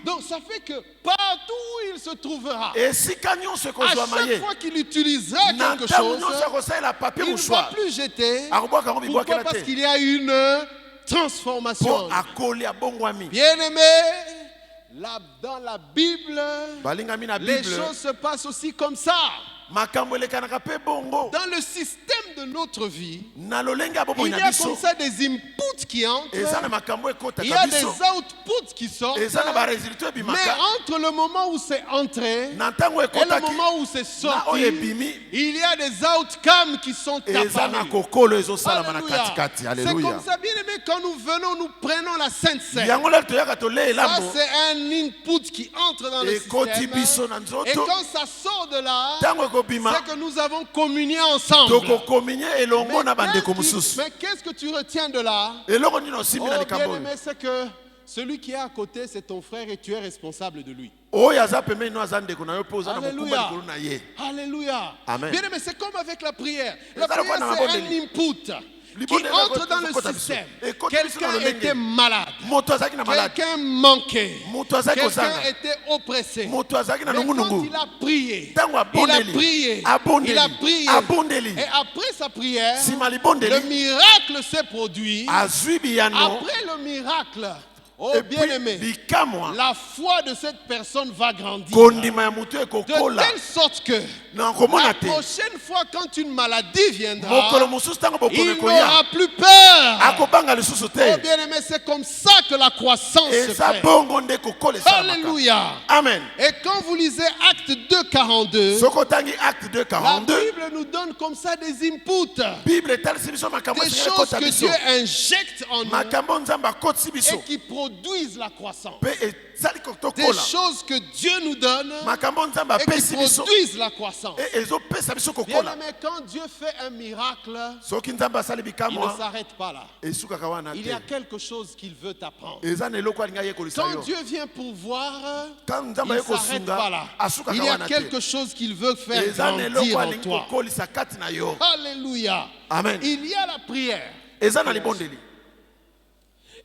B: Donc ça fait que partout où il se trouvera, à chaque fois qu'il utilisera quelque chose, il ne va plus jeter. Pourquoi? Parce qu'il y a une transformation. Bien aimé, dans la Bible, les choses se passent aussi comme ça. Dans le système de notre vie, il y a comme ça des inputs qui entrent, il y a des outputs qui sortent, mais entre le moment où c'est entré et le moment où c'est sorti, il y a des outcomes qui sont apparus. C'est comme ça, bien aimé, quand nous venons, nous prenons la Sainte Seine. Ça, c'est un input qui entre dans le système. Et quand ça sort de là, c'est que nous avons communié ensemble. Mais qu'est-ce que tu retiens de là? Oh, bien aimé, c'est que celui qui est à côté, c'est ton frère et tu es responsable de lui. Alléluia. Alléluia.
A: Amen.
B: Bien aimé, c'est comme avec la prière. La prière, c'est un input qui entre dans le système. Quelqu'un était malade. Quelqu'un manquait. Quelqu'un était oppressé. Mais quand il a prié, il a prié. Et après sa prière, le miracle s'est produit. Après le miracle, oh bien-aimé, la foi de cette personne va grandir. De telle sorte que la prochaine fois quand une maladie viendra, il n'aura plus peur. Oh bien-aimé, c'est comme ça que la croissance se fait. Alléluia.
A: Amen.
B: Et quand vous lisez Acte 2:42, la Bible nous donne comme ça des inputs, des choses que Dieu injecte en nous et qui produisent la croissance. Des choses que Dieu nous donne et qui produisent la croissance. Bien aimé, quand Dieu fait un miracle, il ne s'arrête pas là. Il y a quelque chose qu'il veut t'apprendre. Quand Dieu vient pourvoir, il ne s'arrête pas là. Il y a quelque chose qu'il veut faire grandir en toi. Alléluia.
A: Amen.
B: Il y a la prière.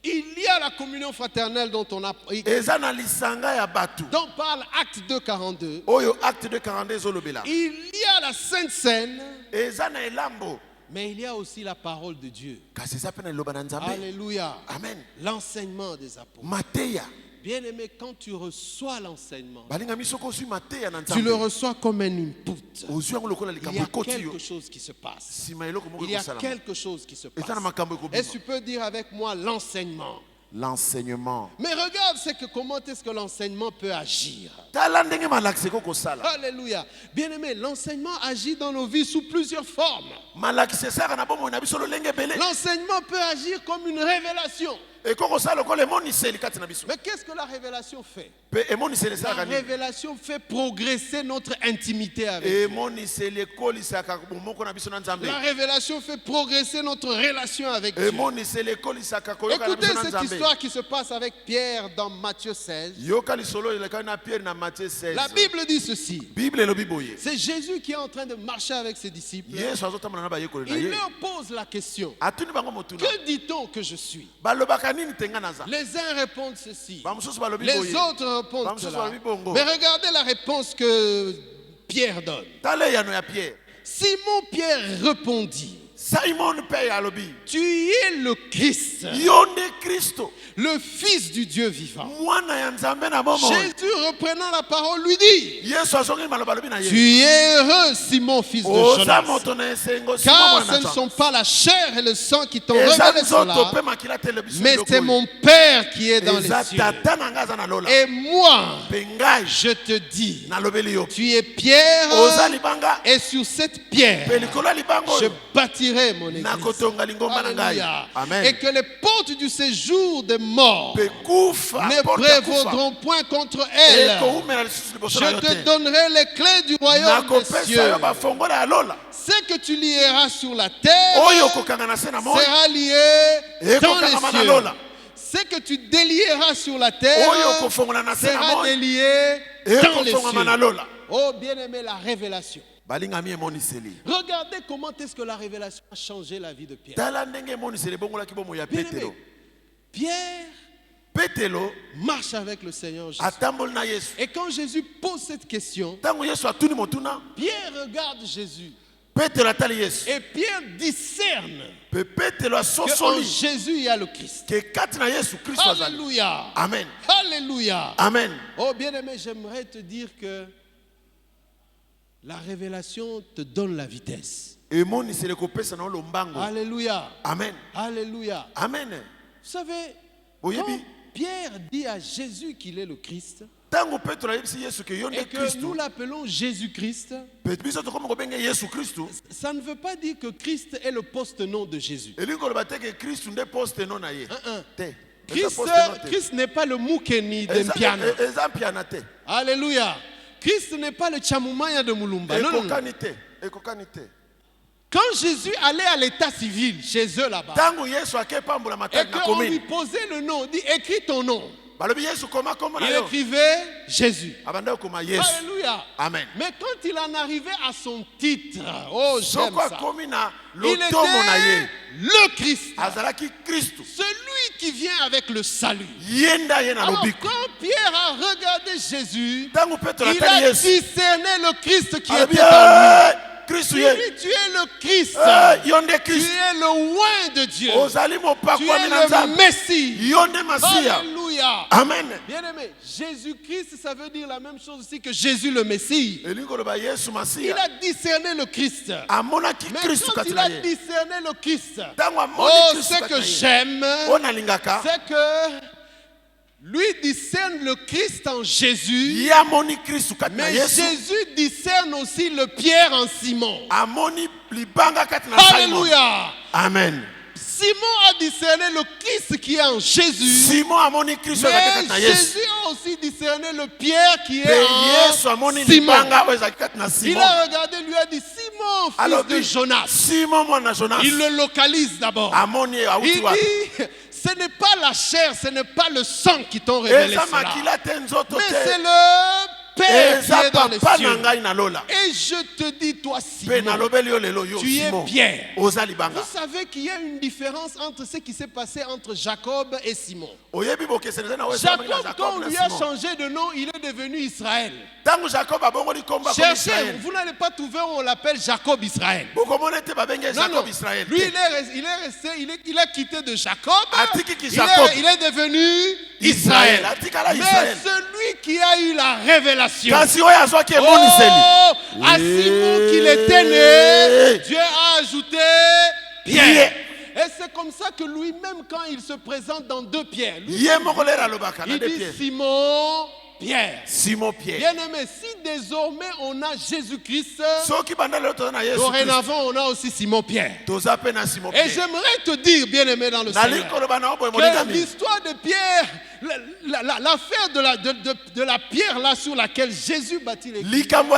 B: Il y a la communion fraternelle dont on a dont parle Acte 2:42. Il y a la Sainte Seine. Mais il y a aussi la parole de Dieu. Alléluia.
A: Amen.
B: L'enseignement des apôtres. Bien-aimé, quand tu reçois l'enseignement, tu le reçois comme un input. Il y a quelque chose qui se passe. Il y a quelque chose qui se passe. Et tu peux dire avec moi l'enseignement.
A: L'enseignement.
B: Mais regarde comment est-ce que l'enseignement peut agir. Alléluia. Bien-aimé, l'enseignement agit dans nos vies sous plusieurs formes. L'enseignement peut agir comme une révélation. Mais qu'est-ce que la révélation fait? La révélation fait progresser notre intimité avec Dieu. La révélation fait progresser notre relation avec Dieu. Écoutez cette histoire qui se passe avec Pierre dans Matthieu 16. La Bible dit ceci. C'est Jésus qui est en train de marcher avec ses disciples. Il leur pose la question. Que dit-on que je suis? Les uns répondent ceci, les autres répondent cela. Mais regardez la réponse que Pierre donne. Simon Pierre répondit, tu es le Christ, le Fils du Dieu vivant. Jésus, reprenant la parole, lui dit, tu es heureux, Simon, fils de Jonas, car ce ne sont pas la chair et le sang qui t'ont révélé cela, mais c'est mon Père qui est dans les cieux. Et moi, je te dis, tu es Pierre, et sur cette pierre, je bâtirai mon église. Amen. Et que les portes du séjour des morts ne prévaudront point contre elle. Je te donnerai les clés du royaume des cieux. Ce que tu lieras sur la terre sera lié dans les cieux. Ce que tu délieras sur la terre sera délié dans les cieux. Oh bien-aimé, la révélation. Regardez comment est-ce que la révélation a changé la vie de Pierre. Bien-aimé, Pierre marche avec le Seigneur Jésus. Et quand Jésus pose cette question, Pierre regarde Jésus. Et Pierre discerne qu'en Jésus il y a le Christ. Alléluia.
A: Amen.
B: Alléluia.
A: Amen.
B: Oh bien-aimé, j'aimerais te dire que la révélation te donne la vitesse. Alléluia.
A: Amen.
B: Alléluia.
A: Amen.
B: Vous savez, quand Pierre dit à Jésus qu'il est le Christ, et que nous l'appelons Jésus-Christ, ça ne veut pas dire que Christ est le post-nom de Jésus. Christ n'est pas le Mukeni de Mpiana. Alléluia. Christ n'est pas le Chamumaya de Mulumba. Non, non, non. Quand Jésus allait à l'état civil chez eux là-bas, et qu'on lui posait le nom, on dit écris ton nom. Il écrivait Jésus. Alléluia.
A: Amen.
B: Mais quand il en arrivait à son titre, oh j'aime ça, il était le Christ, celui qui vient avec le salut. Alors quand Pierre a regardé Jésus, il a discerné le Christ qui était en lui. Tu es le Christ. Tu es le oint de Dieu. Tu es le Messie. Alléluia.
A: Amen.
B: Bien-aimé, Jésus-Christ, ça veut dire la même chose aussi que Jésus le Messie. Il a discerné le Christ. Mais quand il a discerné le Christ, oh, ce que j'aime, c'est que lui discerne le Christ en Jésus, mais Jésus discerne aussi le Pierre en Simon. Alléluia.
A: Amen.
B: Simon a discerné le Christ qui est en Jésus, mais Jésus a aussi discerné le Pierre qui est en Simon. Il a regardé, lui a dit Simon, fils de Jonas. Il le localise d'abord. Il dit ce n'est pas la chair, ce n'est pas le sang qui t'ont révélé cela, mais c'est le Père qui est dans les cieux. Et je te dis, toi, Simon, tu es Pierre. Vous savez qu'il y a une différence entre ce qui s'est passé entre Jacob et Simon. Jacob, quand on lui a changé de nom, il est devenu Israël. Cherchez, vous n'allez pas trouver où on l'appelle Jacob Israël. Non. Lui, il a quitté de Jacob. Il est devenu Israël. Mais celui qui a eu la révélation, à Simon qu'il était né, Dieu a ajouté Pierre. Et c'est comme ça que lui-même, quand il se présente dans 2 Pierre, il dit Simon Pierre. Simon Pierre. Bien aimé, si désormais on a Jésus-Christ, dorénavant on a aussi Simon Pierre. Et j'aimerais te dire, bien aimé dans le Seigneur, que l'histoire de Pierre, l'affaire de la pierre là sur laquelle Jésus bâtit l'église, ça ne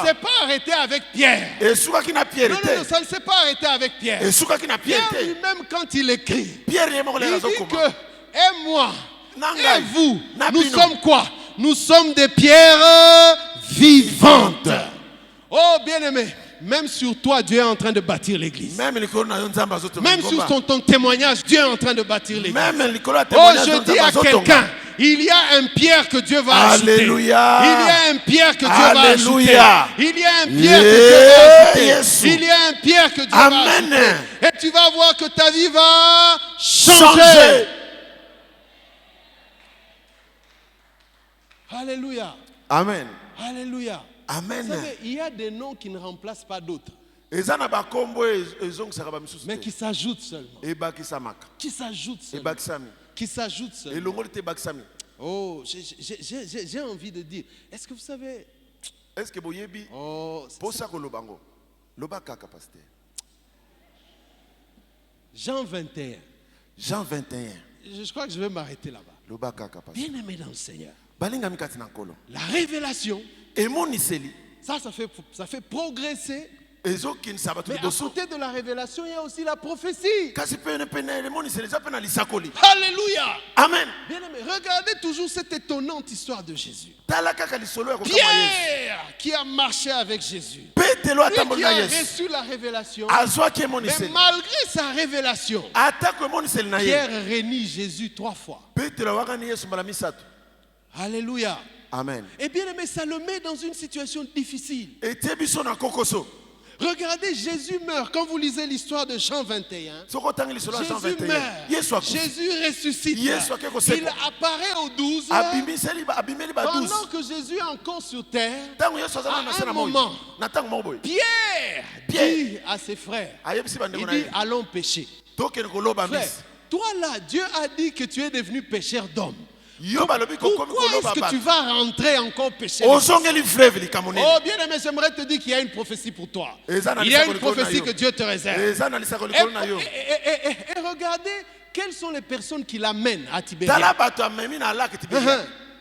B: s'est pas arrêté avec Pierre. Non, ça ne s'est pas arrêté avec Pierre. Pierre lui-même, quand il écrit, il dit que et moi et vous, nous sommes quoi? Nous sommes des pierres vivantes. Oh bien-aimé, même sur toi, Dieu est en train de bâtir l'église. Même sur ton témoignage, Dieu est en train de bâtir l'église. Oh, je dis à quelqu'un, il y a un pierre que Dieu va ajouter. Il y a un pierre que Dieu va ajouter. Il y a un pierre que Dieu va ajouter. Il y a un pierre que Dieu va ajouter. Et tu vas voir que ta vie va changer. Alléluia. Amen. Alléluia. Amen. Vous savez, il y a des noms qui ne remplacent pas d'autres, mais qui s'ajoutent seulement. Qui s'ajoutent seulement. Qui s'ajoutent seulement. Oh, j'ai envie de dire, est-ce que vous savez? Oh, Jean 21. Jean 21. Je crois que je vais m'arrêter là-bas. Bien aimé dans le Seigneur. La révélation, ça fait progresser. Mais à côté de la révélation, il y a aussi la prophétie. Alléluia. Amen. Bien aimé, regardez toujours cette étonnante histoire de Jésus. Pierre qui a marché avec Jésus. Lui qui a reçu la révélation. Mais malgré sa révélation, Pierre renie Jésus 3 fois. Alléluia. Amen. Et bien aimé, ça le met dans une situation difficile. Regardez, Jésus meurt. Quand vous lisez l'histoire de Jean 21, Jésus meurt. Jésus ressuscite. Il apparaît aux 12. Pendant que Jésus est encore sur terre, à un moment, Pierre dit à ses frères, il dit, allons pécher. Frère, toi là, Dieu a dit que tu es devenu pécheur d'hommes. Pourquoi est-ce que tu vas rentrer encore pécher? Oh bien aimé, j'aimerais te dire qu'il y a une prophétie pour toi. Il y a une prophétie que Dieu te réserve. Et regardez quelles sont les personnes qui l'amènent à Tibériade.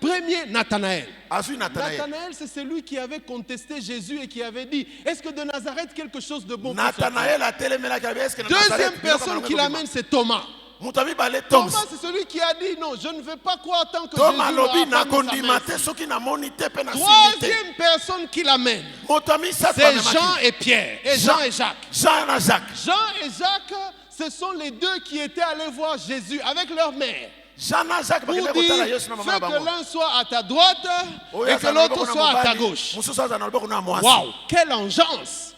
B: Premier, Nathanaël. Nathanaël, c'est celui qui avait contesté Jésus et qui avait dit, est-ce que de Nazareth quelque chose de bon? Deuxième personne qui l'amène, c'est Thomas. Thomas, c'est celui qui a dit non, je ne veux pas croire tant que Jésus n'a pas mis sa main. Troisième personne qui l'amène, c'est Jean et Pierre, et Jean et Jacques. Jean et Jacques, ce sont les deux qui étaient allés voir Jésus avec leur mère. Pour dire, fais que l'un soit à ta droite et que l'autre soit à ta gauche. Waouh, quelle engeance!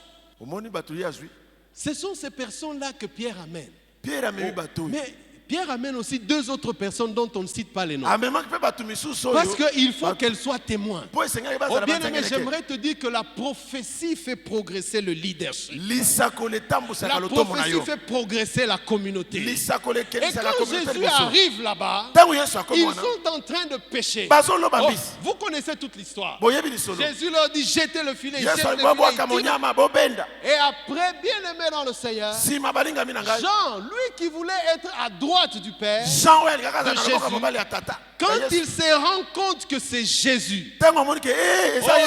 B: Ce sont ces personnes-là que Pierre amène. Mais Pierre amène aussi 2 autres personnes dont on ne cite pas les noms. Parce qu'il faut qu'elles soient témoins. Oh bien aimé, j'aimerais te dire que la prophétie fait progresser le leadership. La prophétie fait progresser la communauté. Et quand Jésus arrive là-bas, ils sont en train de pécher. Oh, vous connaissez toute l'histoire. Jésus leur dit, jetez le filet. Et après, bien aimé dans le Seigneur, Jean, lui qui voulait être à droite du Père, de Jésus, quand il se rend compte que c'est Jésus, oh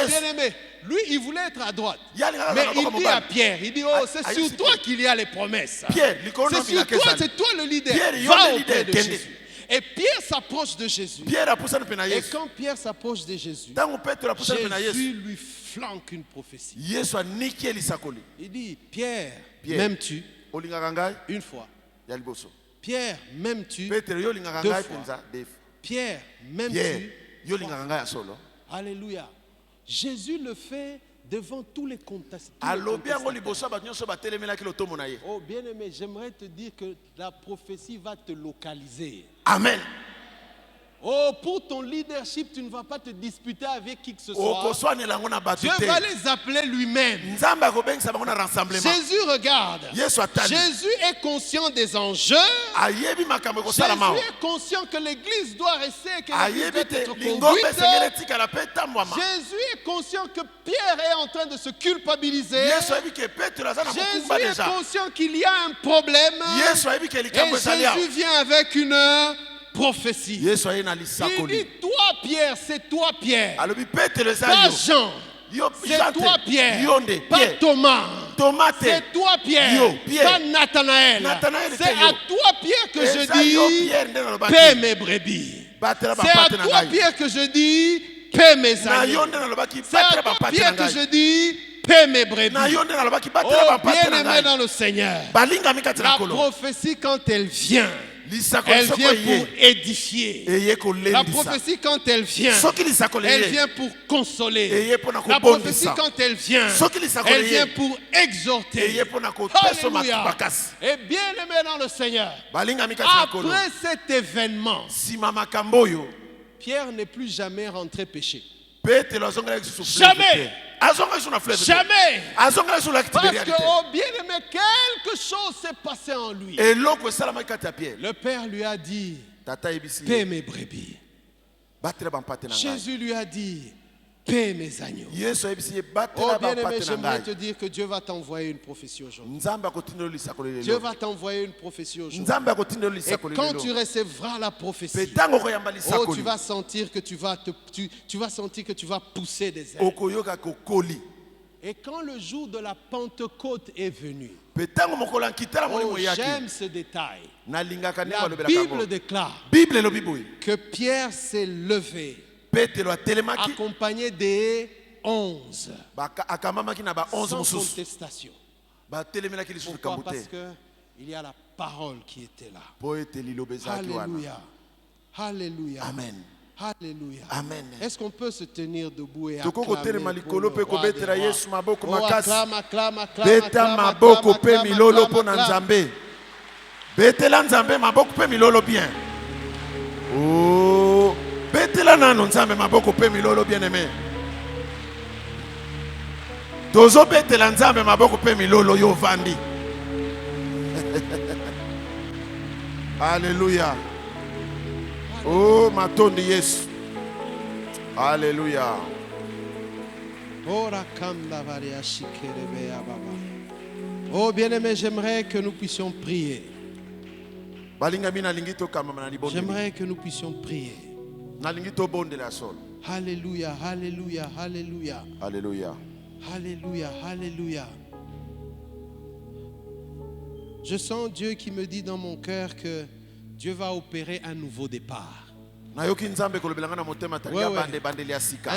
B: bien aimé, lui il voulait être à droite, mais il dit à Pierre, il dit, oh c'est sur toi qu'il y a les promesses, c'est sur toi, c'est toi le leader, va auprès de Jésus. Et Pierre s'approche de Jésus. Et quand Pierre s'approche de Jésus, Jésus lui flanque une prophétie. Il dit, Pierre, m'aimes-tu? Une fois. Pierre, m'aimes-tu? 2 fois. Pierre, m'aimes-tu? Alléluia. Jésus le fait devant tous les contestants. Oh bien-aimé, j'aimerais te dire que la prophétie va te localiser.
A: Amen.
B: Oh, pour ton leadership, tu ne vas pas te disputer avec qui que ce soit. Dieu va les appeler lui-même. Jésus regarde. Jésus est conscient des enjeux. Jésus est conscient que l'église doit rester, que l'église doit être conduite. Jésus est conscient que Pierre est en train de se culpabiliser. Jésus est conscient qu'il y a un problème. Et Jésus vient avec une prophétie. Il dit, toi Pierre, c'est toi Pierre. Pas Jean, c'est toi Pierre. Pas Thomas, c'est toi Pierre. Pas Nathanaël, c'est à toi Pierre que je dis, paie mes brebis. C'est à toi Pierre que je dis, paie mes agneaux. C'est à toi Pierre que je dis, paie mes brebis. Oh, bien-aimé dans le Seigneur, la prophétie quand elle vient pour édifier. La prophétie quand elle vient pour consoler. La prophétie quand elle vient pour exhorter. Alléluia. Et bien aimé dans le Seigneur, après cet événement, Pierre n'est plus jamais rentré pécher. Jamais. Jamais. Parce que, oh bien-aimé, quelque chose s'est passé en lui. Le Père lui a dit, paie mes brebis. Jésus lui a dit, paie mes agneaux. Oh bien-aimé, j'aimerais te dire que Dieu va t'envoyer une prophétie aujourd'hui. Dieu va t'envoyer une prophétie aujourd'hui. Et quand tu recevras la prophétie, oh, tu vas sentir que tu vas sentir que tu vas pousser des ailes. Et quand le jour de la Pentecôte est venu, oh, j'aime ce détail. La Bible déclare que Pierre s'est levé accompagné des 11 sans contestation. Pourquoi? Parce qu'il y a la parole qui était là. Alléluia. Alléluia.
A: Amen.
B: Alléluia.
A: Amen.
B: Est-ce qu'on peut se tenir debout et
A: acclamer pour le roi des rois?
B: Oh, acclame, acclame, acclame,
A: Beta maboko pe milolo po na Nzambe. Betela Nzambe maboko pe milolo bien. Oh, betela nano Nzambe maboko pe milolo bien aimé. Tozo betela Nzambe maboko pe milolo yo vandi. Alléluia. Oh, matondi Yesu. Alléluia.
B: Oh, bien-aimé, j'aimerais que nous puissions prier. J'aimerais que nous puissions prier. Alléluia, alléluia, alléluia.
A: Alléluia.
B: Alléluia, alléluia. Je sens Dieu qui me dit dans mon cœur que Dieu va opérer un nouveau départ. Un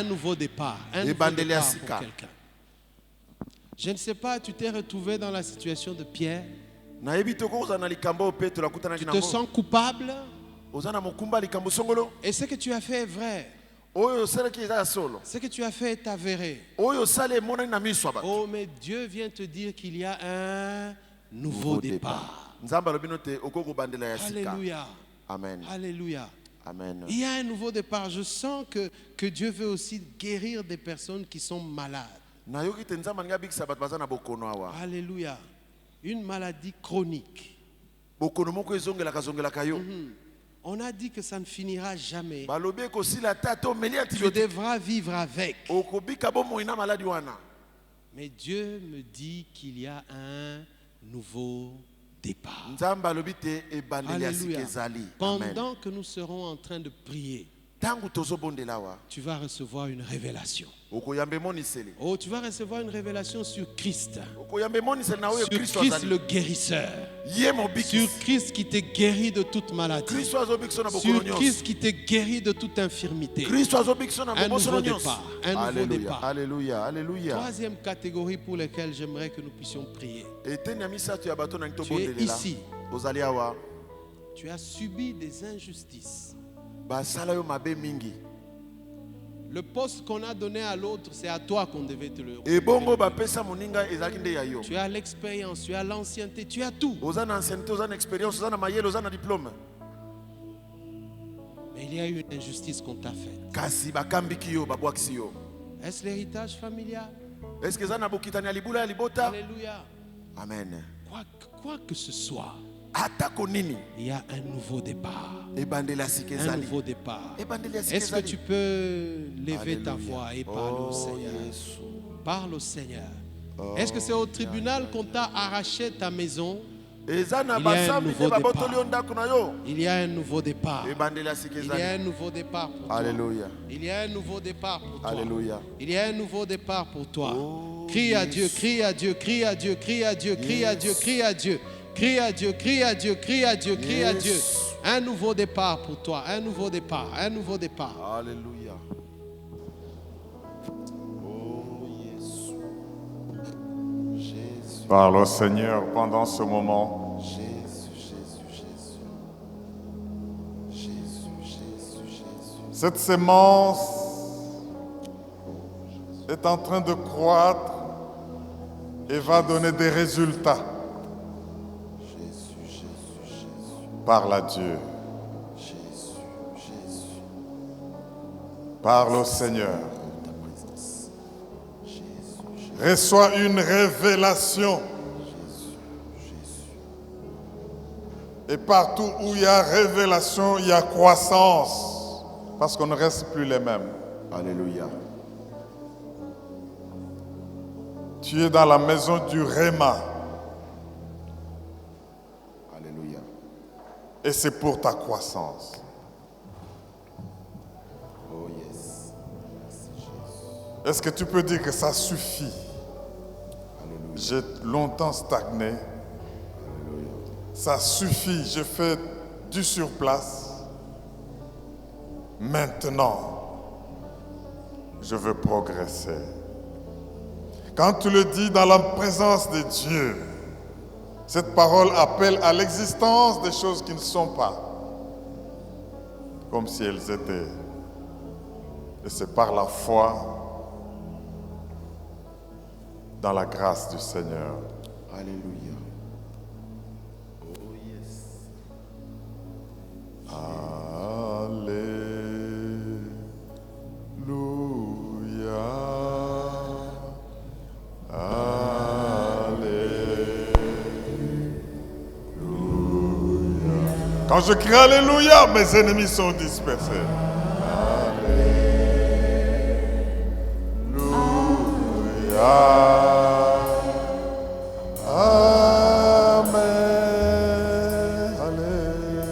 B: nouveau départ. Un nouveau départ pour quelqu'un. Je ne sais pas, tu t'es retrouvé dans la situation de Pierre. Tu te sens coupable. Et ce que tu as fait est vrai. Ce que tu as fait est avéré. Oh, mais Dieu vient te dire qu'il y a un nouveau départ. Alléluia.
A: Amen.
B: Alléluia.
A: Amen.
B: Il y a un nouveau départ. Je sens que Dieu veut aussi guérir des personnes qui sont malades. Alléluia. Une maladie chronique. On a dit que ça ne finira jamais. Tu devras vivre avec. Mais Dieu me dit qu'il y a un nouveau départ. Alléluia. Pendant que nous serons en train de prier, tu vas recevoir une révélation. Oh, tu vas recevoir une révélation sur Christ. Sur Christ le guérisseur. Sur Christ qui te guérit de toute maladie. Sur Christ qui te guérit de toute infirmité. Un nouveau départ. Un nouveau départ.
A: Alléluia. Alléluia.
B: Troisième catégorie pour laquelle j'aimerais que nous puissions prier. Tu es ici. Tu as subi des injustices. Le poste qu'on a donné à l'autre, c'est à toi qu'on devait te le donner. Tu as l'expérience, tu as l'ancienneté, tu as tout. Mais il y a eu une injustice qu'on t'a faite. Est-ce l'héritage familial? Alléluia.
A: Amen.
B: Quoi que ce soit, il y a un nouveau départ. Un nouveau départ. Est-ce que tu peux lever ta voix et parler au Seigneur? Parle au Seigneur. Est-ce que c'est au tribunal qu'on t'a arraché ta maison? Il y a un nouveau départ. Il y a un nouveau départ. Il y a un nouveau départ pour toi.
A: Alléluia.
B: Il y a un nouveau départ pour toi.
A: Alléluia.
B: Il y a un nouveau départ pour toi. Crie à Dieu, crie à Dieu, crie à Dieu, crie à Dieu, crie à Dieu, crie à Dieu. Crie à Dieu, crie à Dieu, crie à Dieu, crie à Dieu. Un nouveau départ pour toi, un nouveau départ, un nouveau départ.
A: Alléluia. Oh Jésus.
C: Parle au Seigneur pendant ce moment. Cette sémence est en train de croître et va donner des résultats. Parle à Dieu. Parle au Seigneur. Reçois une révélation. Et partout où il y a révélation, il y a croissance. Parce qu'on ne reste plus les mêmes.
A: Alléluia.
C: Tu es dans la maison du Réma.
A: Alléluia.
C: Et c'est pour ta croissance.
A: Oh yes.
C: Est-ce que tu peux dire que ça suffit?
A: Alléluia.
C: J'ai longtemps stagné.
A: Alléluia.
C: Ça suffit, j'ai fait du surplace. Maintenant, je veux progresser. Quand tu le dis dans la présence de Dieu, cette parole appelle à l'existence des choses qui ne sont pas, comme si elles étaient. Et c'est par la foi dans la grâce du Seigneur.
A: Alléluia. Oh yes.
C: Quand je crie Alléluia, mes ennemis sont dispersés. Alléluia. Amen. Alléluia.